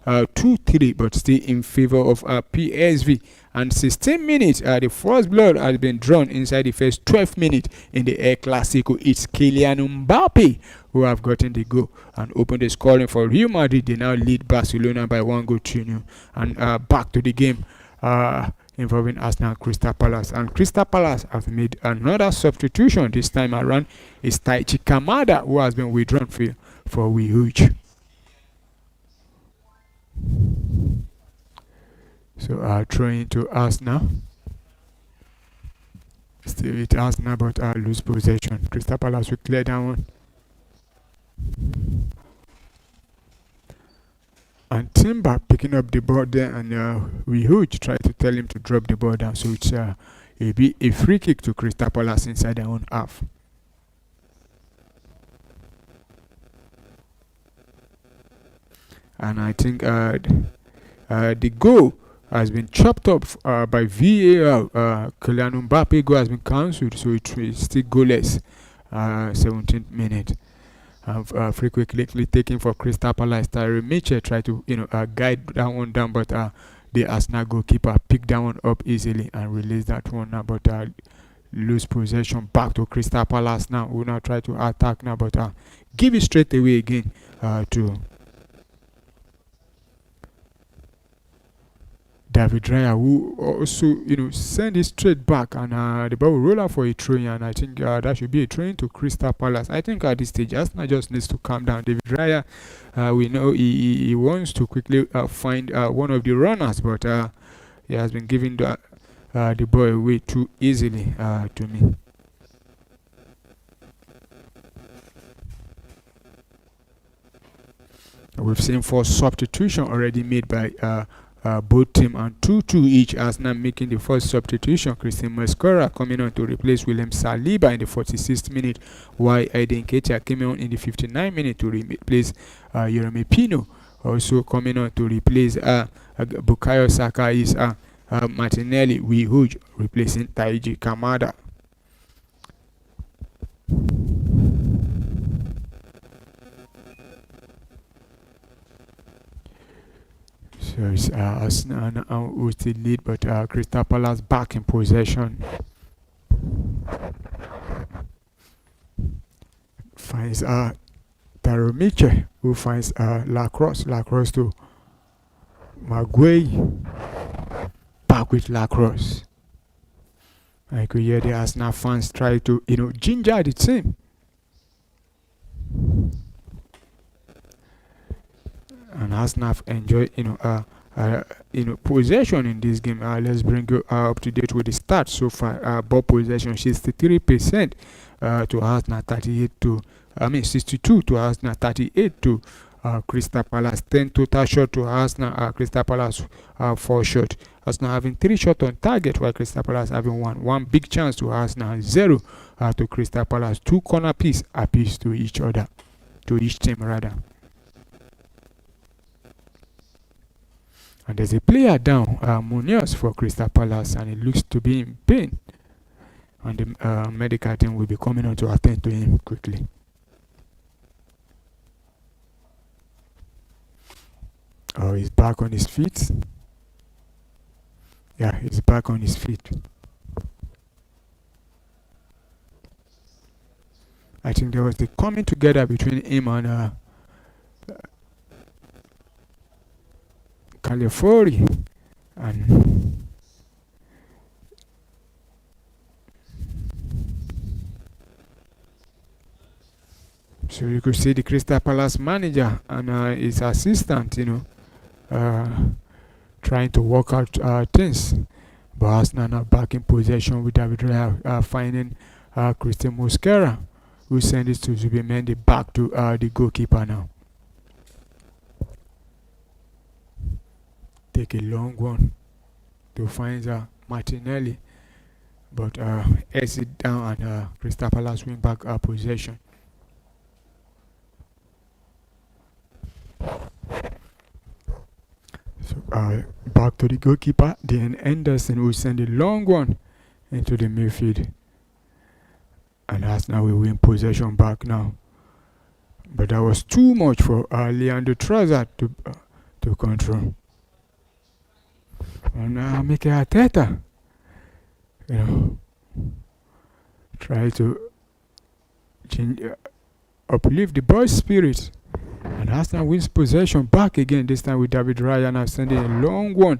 S2: 2-3, but still in favor of PSV. And 16 minutes, the first blood has been drawn inside the first 12 minutes in the El Clasico. It's Kylian Mbappe who have gotten the goal and opened the scoring for Real Madrid. They now lead Barcelona by 1 goal to 0. And back to the game involving Arsenal Crystal Palace. And Crystal Palace have made another substitution. This time around, it's Taichi Kamada who has been withdrawn for Wihuch. So throwing to Arsenal. Still with Arsenal, but lose possession. Crystal Palace will clear that one. And Timber picking up the ball there, and Wihuch tried to tell him to drop the ball down. So it's it'll be a free kick to Crystal Palace inside their own half. And I think the goal has been chopped up by VAR. Kylian Mbappe goal has been cancelled, so it's still goalless. 17th minute. Free quickly taken for Crystal Palace. Tyrone Mitchell tried to guide that one down, but the Arsenal goalkeeper picked that one up easily and released that one now. But lose possession back to Crystal Palace now. We'll now try to attack now, but give it straight away again to David Raya, who also send it straight back, and the ball will roll out for a throw, and I think that should be a throw to Crystal Palace. I think at this stage Arsenal just needs to calm down. David Raya, we know he wants to quickly find one of the runners, but he has been giving the ball away too easily to me. We've seen 4 substitutions already made by both team, and 2-2 each. Arsenal making the first substitution. Christian Mosquera coming on to replace William Saliba in the 46th minute, while Aiden Nketiah came on in the 59th minute to replace Yeremy Pino. Also coming on to replace Bukayo Saka is Martinelli Wihuj replacing Taiji Kamada. So it's Arsenal now who still lead, but Crystal Palace back in possession. Finds Taro Mitchell, who finds Lacrosse to Maguire. Back with Lacrosse. I could hear the Arsenal fans try to ginger the team. And Arsenal enjoy possession in this game. Let's bring you up to date with the stats so far. Ball possession 63% to Arsenal, 62 to Arsenal, 38 to Crystal Palace. 10 total shot to Arsenal. Crystal Palace 4 shot. Arsenal having 3 shots on target, while Crystal Palace having 1. 1 big chance to Arsenal, 0 to Crystal Palace. 2 corner piece apiece to each team rather. And there's a player down, Munoz for Crystal Palace, and it looks to be in pain. And the medical team will be coming on to attend to him quickly. Oh, he's back on his feet. Yeah, he's back on his feet. I think there was the coming together between him and California, and So you could see the Crystal Palace manager and his assistant, trying to work out things. But Arsenal now back in possession with David Raya finding Christian Mosquera, who sent it to Zubimendi back to the goalkeeper now. Take a long one to find Martinelli, but exit down and Crystal Palace win back possession. So back to the goalkeeper, then Anderson will send a long one into the midfield. And Arsenal will win possession back now. But that was too much for Leandro Trossard to control. And Mikel Arteta, try to uplift the boys' spirit. And Arsenal wins possession back again, this time with David Raya now sending a long one.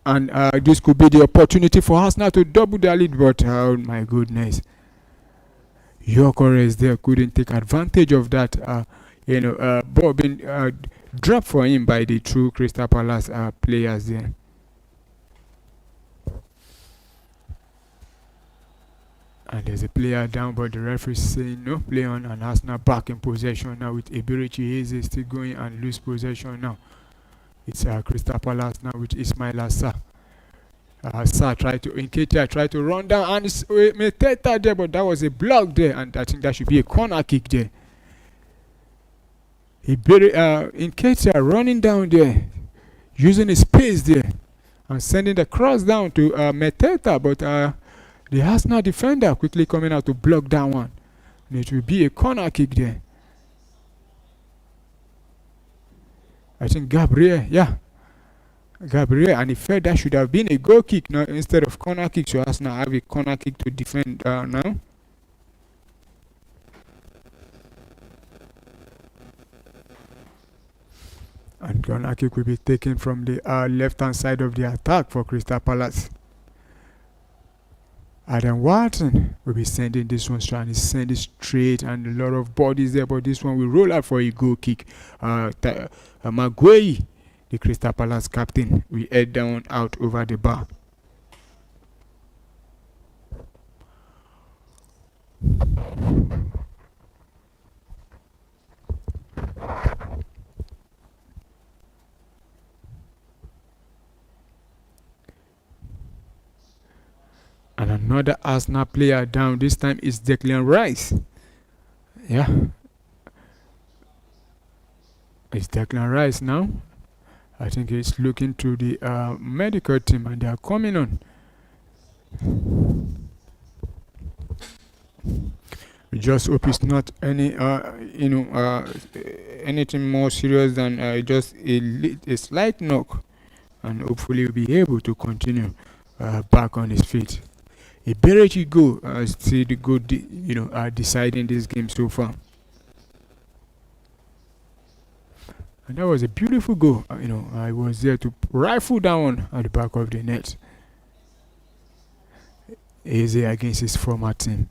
S2: And this could be the opportunity for Arsenal to double their lead, but oh my goodness. Gyökeres there couldn't take advantage of that, ball being dropped for him by the two Crystal Palace players there. And there's a player down, but the referee saying no play on, and Arsenal back in possession now with Eberechi Eze still going and lose possession now. It's Crystal Palace now with Ismail Assar. Assar tried to run down, and it's Mateta there, but that was a block there, and I think that should be a corner kick there. Nketiah running down there, using his pace there, and sending the cross down to Mateta, but the Arsenal defender quickly coming out to block that one. And it will be a corner kick there. I think Gabriel, and he felt that should have been a goal kick now instead of corner kick. So Arsenal have a corner kick to defend now. And corner kick will be taken from the left-hand side of the attack for Crystal Palace. Adam Watson will be sending this one straight, and he send it straight, and a lot of bodies there, but this one will roll out for a goal kick. Maguire, the Crystal Palace captain, will head down out over the bar. And another Arsenal player down, this time is Declan Rice. Yeah. It's Declan Rice now. I think he's looking to the medical team, and they are coming on. We just hope it's not any, anything more serious than just a slight knock, and hopefully we'll be able to continue back on his feet. Eberechi goal, still the goal, deciding this game so far. And that was a beautiful goal. I was there to rifle down at the back of the net. Eze against his former team.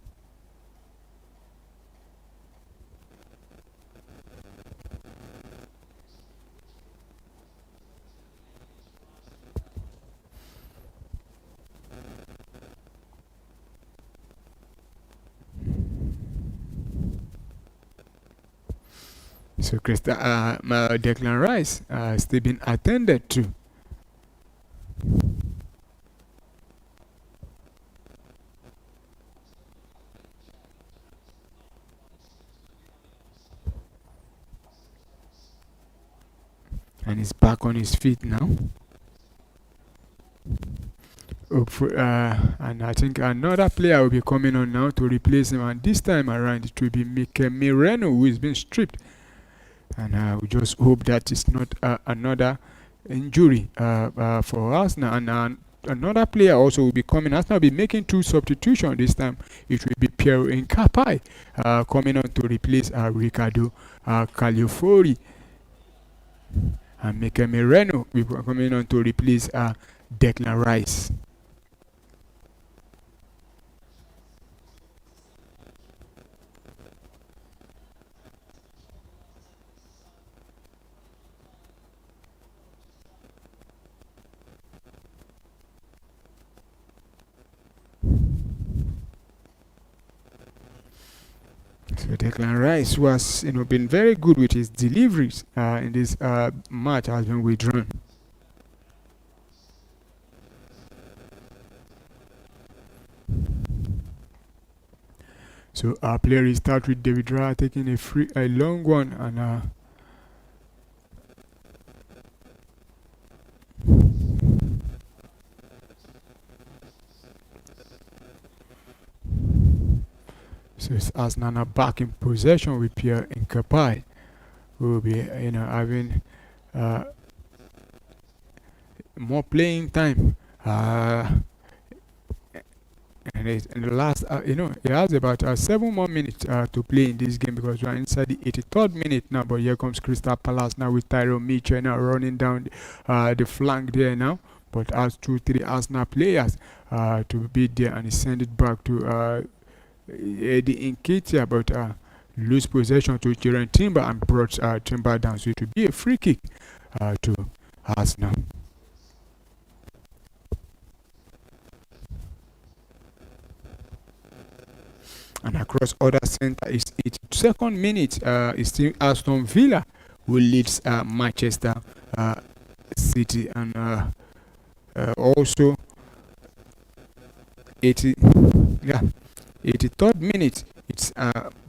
S2: So Declan Rice still been attended to. And he's back on his feet now. And I think another player will be coming on now to replace him, and this time around it will be Mikel Arteta, who is being stripped. And we just hope that it's not another injury for us now. And another player also will be coming. Arsenal will be making two substitutions this time. It will be Piero Nkapai coming on to replace Ricardo Caliofori. And Mikel Arteta will be coming on to replace Declan Rice. Declan Rice, who has been very good with his deliveries in this match, has been withdrawn. So our player is start with David Raya taking a long one, and so it's Arsenal back in possession with Pierre Nkapai, who will be having more playing time. And in the last, he has about 7 more minutes to play in this game, because we are inside the 83rd minute now. But here comes Crystal Palace now with Tyrone Mitchell now running down the flank there now. But as 2-3 Arsenal players to be there, and he send it back to Eddie Nketiah, but lose possession to Jurgen Timber and brought Timber down. So it will be a free kick to Arsenal. And across other center is 82nd minute. It's still Aston Villa who leads Manchester City, and also 83rd minute. It's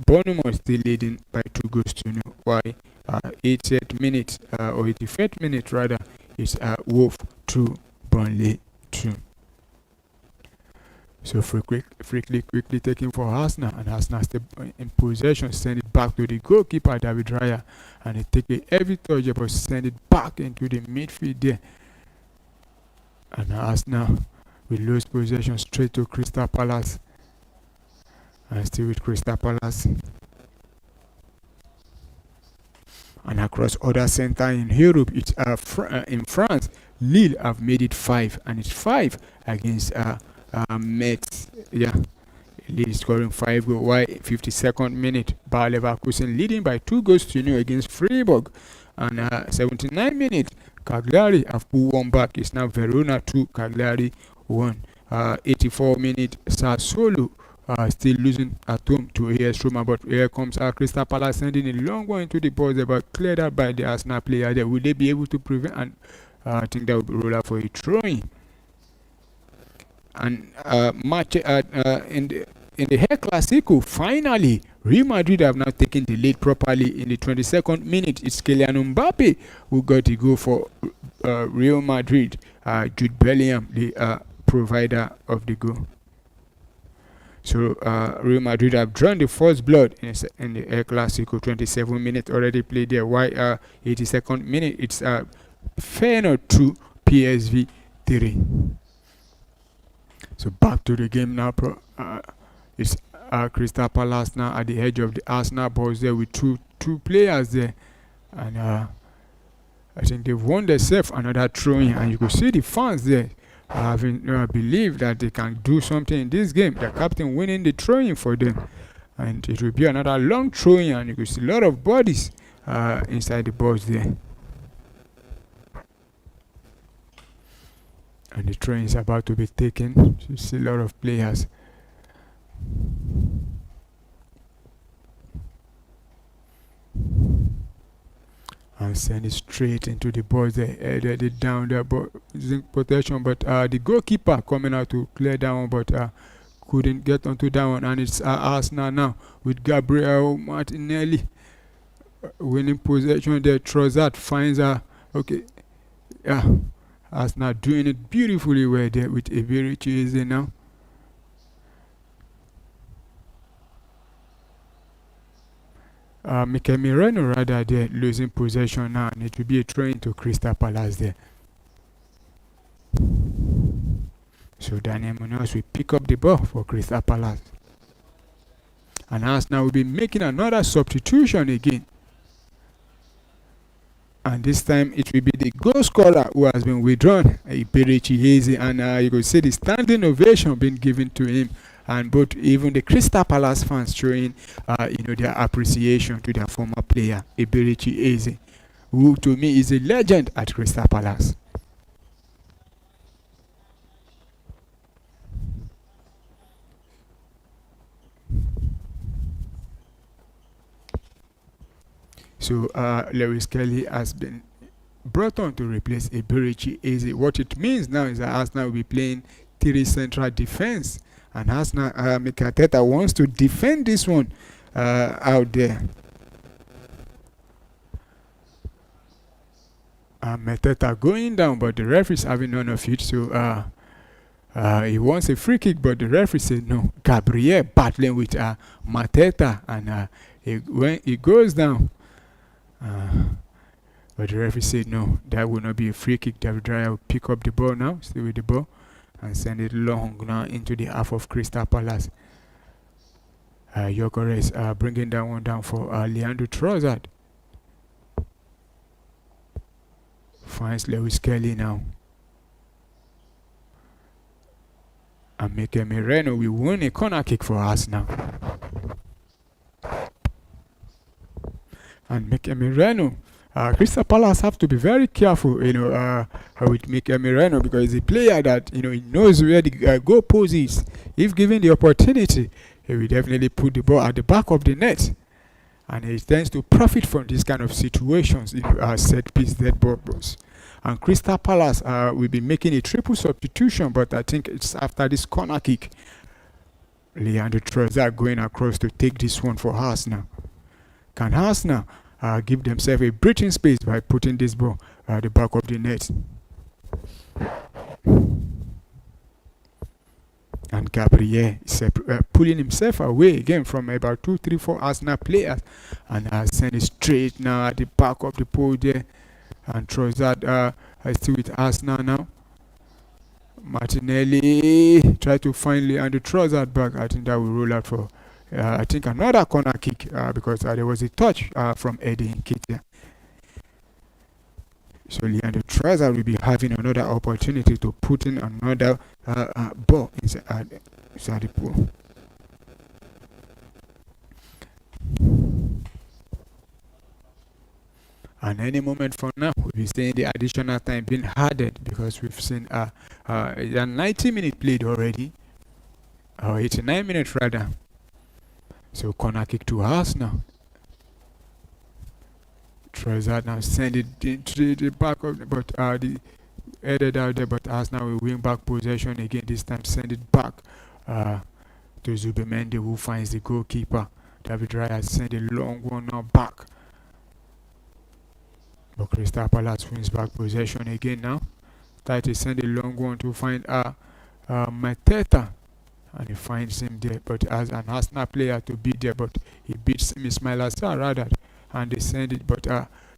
S2: Bournemouth still leading by 2 goals to 0. Why 80th minute or 85th minute rather, it's Wolf 2, Burnley 2. So quickly taking for Arsenal, and Arsenal stay in possession, send it back to the goalkeeper David Raya, and they take a heavy touch but send it back into the midfield there. And Arsenal will lose possession straight to Crystal Palace, and still with Crystal Palace. And across other center in Europe, it's in France, Lille have made it 5, and it's 5 against Metz. Lille scoring 5 goals. Why 52nd minute, Bayer Leverkusen leading by 2 goals to 0 against Freiburg, and 79 minute, Cagliari have put one back. It's now Verona 2, Cagliari 1. 84 minute, Sassuolo still losing at home to AS Roma, but here comes Crystal Palace sending a long one into the box, but cleared out by the Arsenal player there. Will they be able to prevent? And I think that will be rolled out for a throw-in. And match in the El Clasico, finally Real Madrid have now taken the lead properly in the 22nd minute. It's Kylian Mbappe who got the goal for Real Madrid. Jude Bellingham, the provider of the goal. So Real Madrid have drawn the first blood in the El Clasico. 27 minutes already played there. Why 82nd minute, it's Feyenoord 2, PSV 3. So back to the game now. It's Crystal Palace now at the edge of the Arsenal box there with two players there, and I think they've won themselves another throw-in, and you could see the fans there having believe that they can do something in this game. The captain winning the throw-in for them, and it will be another long throw-in, and you could see a lot of bodies inside the box there. And the train is about to be taken. You see a lot of players. And send it straight into the box. They down there, but protection. But the goalkeeper coming out to clear that one, but couldn't get onto that one. And it's Arsenal now with Gabriel Martinelli winning possession there. Trossard finds Arsenal doing it beautifully well there with Iberichi now. Mikel Moreno rather there losing possession now, and it will be a throw into Crystal Palace there. So Daniel Munoz will pick up the ball for Crystal Palace, and Arsenal will be making another substitution again. And this time it will be the goal scorer who has been withdrawn, Iberichi, and you could see the standing ovation being given to him, and both even the Crystal Palace fans showing their appreciation to their former player Iberichi, who to me is a legend at Crystal Palace. So Lewis Kelly has been brought on to replace Eberichi Eze. What it means now is that Arsenal will be playing 3 central defense, and Arsenal, Mikel Arteta wants to defend this one out there. Mateta going down, but the referee is having none of it. So he wants a free kick, but the referee said no. Gabriel battling with Mateta, and when he goes down, but the referee said no, that will not be a free kick. David Raya will pick up the ball now, stay with the ball, and send it long now into the half of Crystal Palace. Gyökeres bringing that one down for Leandro Trossard. Finds Lewis Kelly now. And Mikel Merino will win a corner kick for us now. And Mikel Merino, Crystal Palace have to be very careful, with Mikel Merino, because he's a player that, he knows where the goal post is. If given the opportunity, he will definitely put the ball at the back of the net. And he tends to profit from these kind of situations, set piece dead balls. And Crystal Palace will be making a triple substitution, but I think it's after this corner kick. Leandro Trossard going across to take this one for Arsenal. Can Arsenal give themselves a breathing space by putting this ball at the back of the net? And Gabriel is pulling himself away again from about 2, 3, 4 Arsenal players, and send it straight now at the back of the pole there. And Trossard is still with Arsenal now. Martinelli try to find Leandro Trossard back. I think that will roll out for I think another corner kick because there was a touch from Eddie Nketiah. So Leandro Trossard will be having another opportunity to put in another ball inside the pool. And any moment from now, we'll be seeing the additional time being added, because we've seen 90 minutes played already, or 89 minutes rather. So corner kick to Arsenal. Trossard now send it into the back of the, but the headed out there, but Arsenal will win back possession again. This time send it back to Zubimendi, who finds the goalkeeper. David Raya send a long one now back. But Crystal Palace wins back possession again now. Try to send a long one to find Mateta. And he finds him there, but as an Arsenal player to be there, but he beats him, Ismail Assar rather, and they send it, but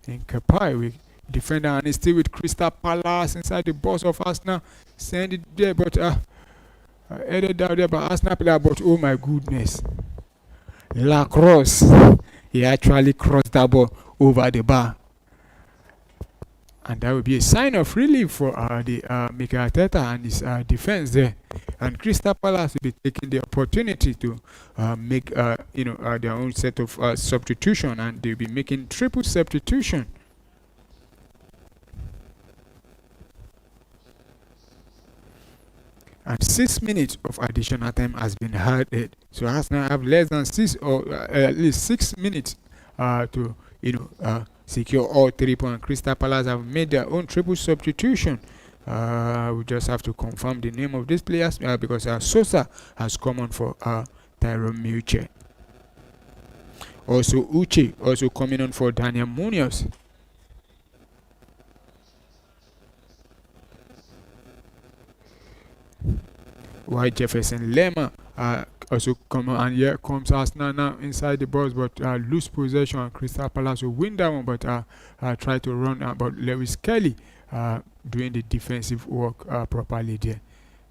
S2: in Kepai, we defender, and he's still with Crystal Palace inside the box of Arsenal, send it there, but headed down there by Arsenal player, but oh my goodness, Lacrosse, he actually crossed that ball over the bar. And that would be a sign of relief for the Mikel Arteta and his defense there. And Crystal Palace will be taking the opportunity to make their own set of substitution, and they'll be making triple substitution. And 6 minutes of additional time has been added. So Arsenal have less than 6 or at least 6 minutes to secure all 3 points. Crystal Palace have made their own triple substitution. We just have to confirm the name of these players because Sosa has come on for Tyrone Micah. Also Uche also coming on for Daniel Munoz. While Jefferson Lerma also come on, and here comes Arsenal now inside the box, but lose possession, and Crystal Palace will win that one, but try to run but Lewis Kelly doing the defensive work properly there.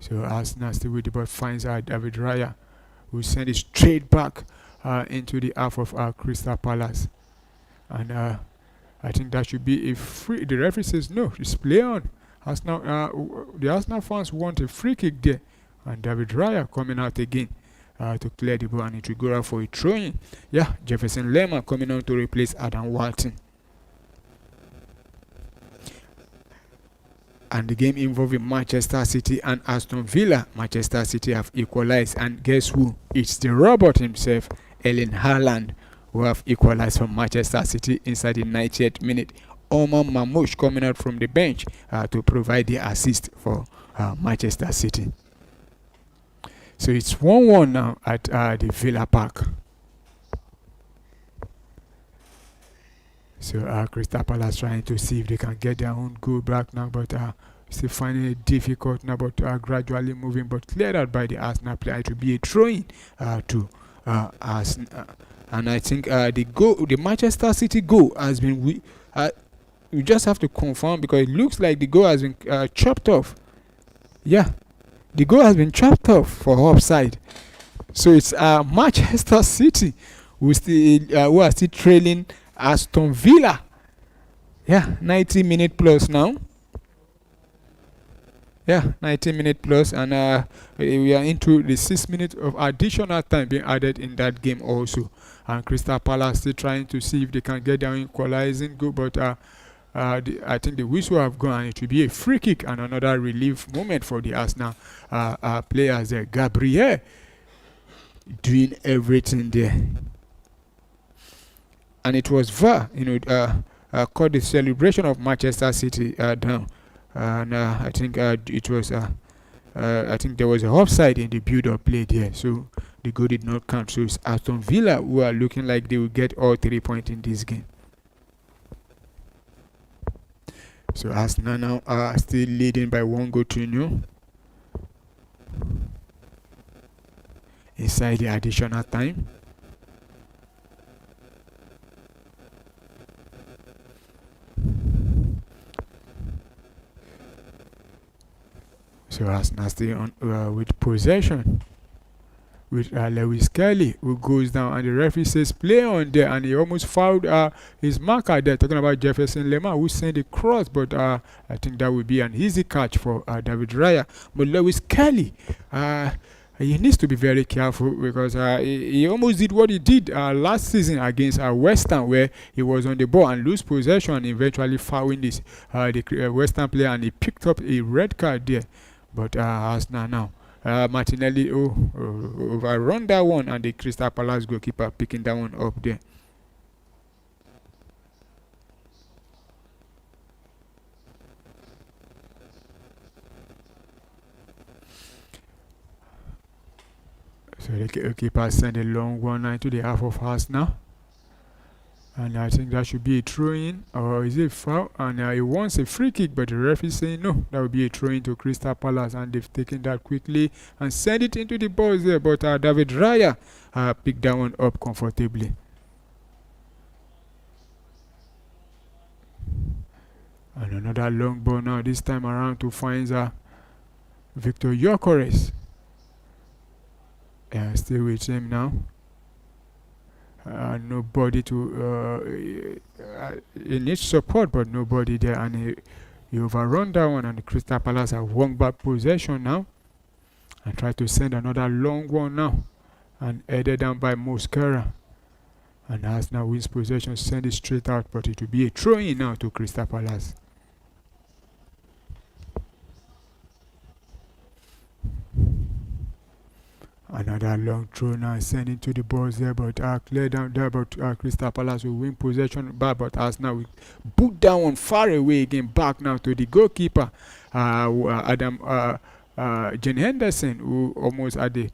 S2: So Arsenal still with the ball, finds David Raya, who send it straight back into the half of Crystal Palace, and I think that should be a free. The referee says no, just play on. Arsenal, the Arsenal fans want a free kick there, and David Raya coming out again to clear the ball, and it will go out for a throw-in. Yeah, Jefferson Lerma coming on to replace Adam Walton. And the game involving Manchester City and Aston Villa. Manchester City have equalized, and guess who? It's the robot himself, Erling Haaland, who have equalized for Manchester City inside the 90th minute. Omar Mamouche coming out from the bench to provide the assist for Manchester City. So it's 1-1 now at the Villa Park. So Crystal Palace trying to see if they can get their own goal back now, but still finding it difficult now, but gradually moving, but cleared out by the Arsenal player. It will be a throw-in to Arsenal. And I think the Manchester City goal has been... we just have to confirm, because it looks like the goal has been chopped off. Yeah, the goal has been chopped off for offside. So it's Manchester City who are still trailing Aston Villa. Yeah, 90 minute plus now. Yeah, 90 minute plus, and we are into the 6 minutes of additional time being added in that game also. And Crystal Palace still trying to see if they can get their equalizing goal, but I think the whistle have gone, and it will be a free kick and another relief moment for the Arsenal players there. Gabriel doing everything there. And it was VAR, caught the celebration of Manchester City down. And I think it was, I think there was a offside in the build-up play there, so the goal did not count. So it's Aston Villa who are looking like they will get all 3 points in this game. So Arsenal now are still leading by 1-0 inside the additional time. So Arsenal still on with possession with Lewis Kelly, who goes down, and the referee says play on there, and he almost fouled his marker there, talking about Jefferson Lemar, who sent a cross, but I think that would be an easy catch for David Raya. But Lewis Kelly, he needs to be very careful, because he almost did what he did last season against West Ham, where he was on the ball and lose possession, and eventually fouling this the West Ham player, and he picked up a red card there. But Arsenal now, Martinelli overrun that one, and the Crystal Palace goalkeeper picking that one up there. So the goalkeeper sent a long one into the half of Arsenal. And I think that should be a throw-in, or is it foul? And he wants a free kick, but the referee is saying no, that would be a throw-in to Crystal Palace, and they've taken that quickly and sent it into the box there. But David Raya picked that one up comfortably. And another long ball now, this time around to find Victor Gyökeres. Still with him now. Nobody to he needs support, but nobody there, and he overrun that one, and the Crystal Palace have won back possession now and try to send another long one now, and headed down by Mosquera, and Arsenal wins possession, send it straight out, but it will be a throw-in now to Crystal Palace. Another long throw now, sending to the balls there, but clear down there, but Crystal Palace will win possession back, but Arsenal will boot that one far away again, back now to the goalkeeper, Adam Jen Henderson, who almost at the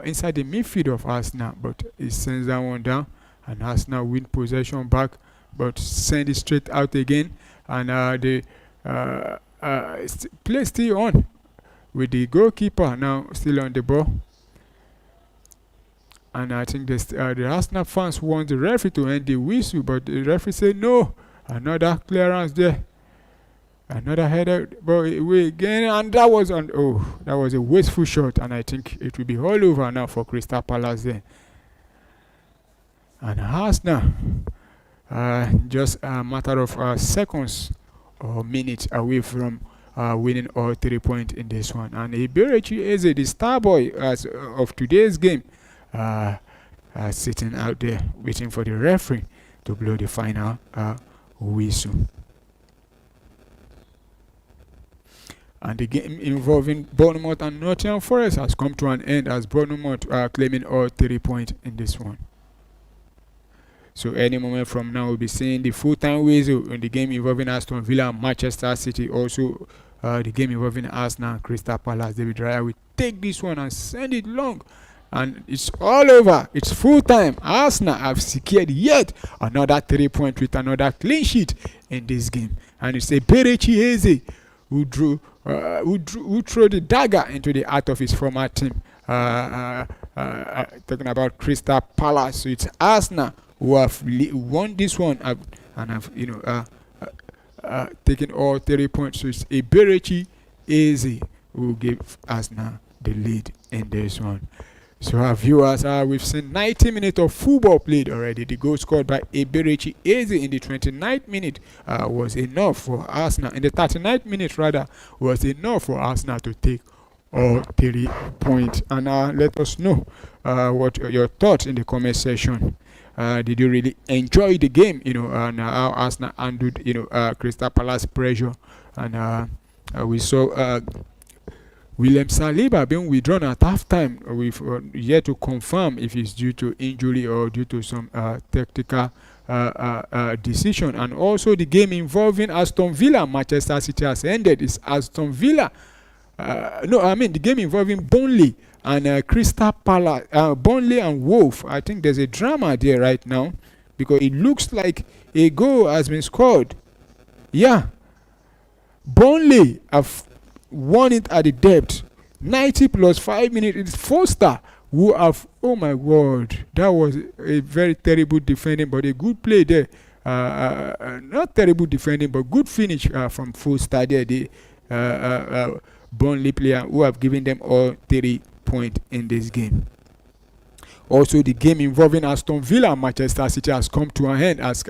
S2: inside the midfield of Arsenal, but he sends that one down, and Arsenal win possession back, but send it straight out again, and the play still on with the goalkeeper now still on the ball. And I think the Arsenal fans want the referee to end the whistle, but the referee said no. Another clearance there, another header ball away again, and that was that was a wasteful shot, and I think it will be all over now for Crystal Palace there. And Arsenal, just a matter of seconds or minutes away from winning all 3 points in this one. And Eberechi Eze, the star boy of today's game, sitting out there waiting for the referee to blow the final whistle. And the game involving Bournemouth and Nottingham Forest has come to an end, as Bournemouth are claiming all 3 points in this one. So any moment from now, we'll be seeing the full-time whistle in the game involving Aston Villa and Manchester City. Also, the game involving Arsenal and Crystal Palace. David Raya will take this one and send it long. And it's all over. It's full time. Arsenal have secured yet another 3 points with another clean sheet in this game. And it's a Berechi Eze who threw the dagger into the heart of his former team. Talking about Crystal Palace. So it's Arsenal who have won this one and have taken all 3 points. So it's a Berechi Eze who gave Arsenal the lead in this one. So our viewers, we've seen 90 minutes of football played already. The goal scored by Eberechi Eze in the 29th minute was enough for Arsenal. In the 39th minute, rather, was enough for Arsenal to take all 3 points. And let us know what your thoughts in the comment section. Did you really enjoy the game? And how Arsenal handled, Crystal Palace pressure, and we saw. William Saliba being withdrawn at halftime. We've yet to confirm if it's due to injury or due to some tactical decision. And also the game involving Aston Villa and Manchester City has ended. It's Aston Villa. The game involving Burnley and Crystal Palace. Burnley and Wolf. I think there's a drama there right now because it looks like a goal has been scored. Yeah. Burnley have won it at the depth. 90 plus 5 minutes. It's Foster who have, oh my word, that was a very terrible defending, but a good play there. Not terrible defending, but good finish from Foster there. The Burnley player who have given them all 3 points in this game. Also, the game involving Aston Villa and Manchester City has come to an end as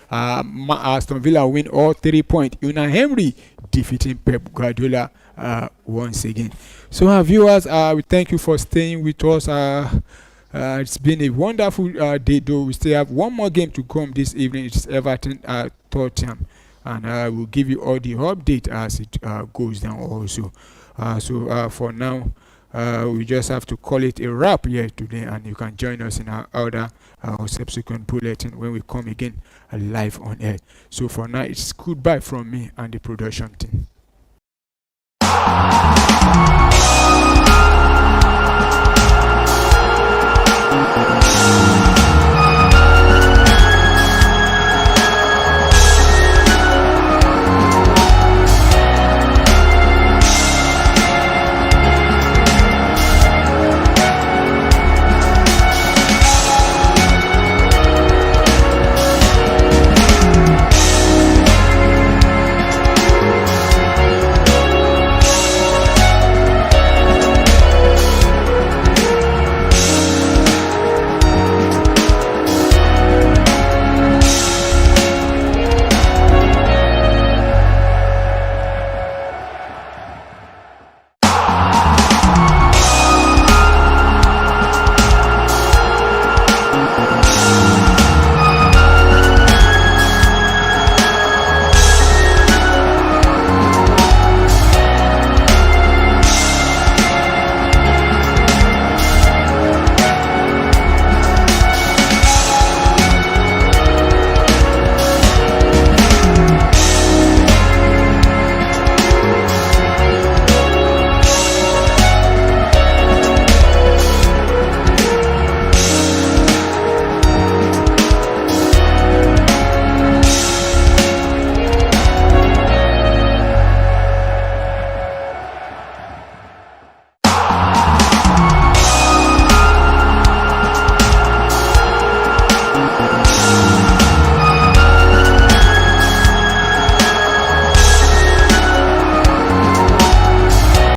S2: Aston Villa win all 3 points. Unai Emery defeating Pep Guardiola once again. So, our viewers, we thank you for staying with us. It's been a wonderful day, though. We still have one more game to come this evening. It's Everton Tottenham, and we'll give you all the update as it goes down also. So, for now, we just have to call it a wrap here today, and you can join us in our other subsequent bulletin when we come again live on air. So for now, it's goodbye from me and the production team.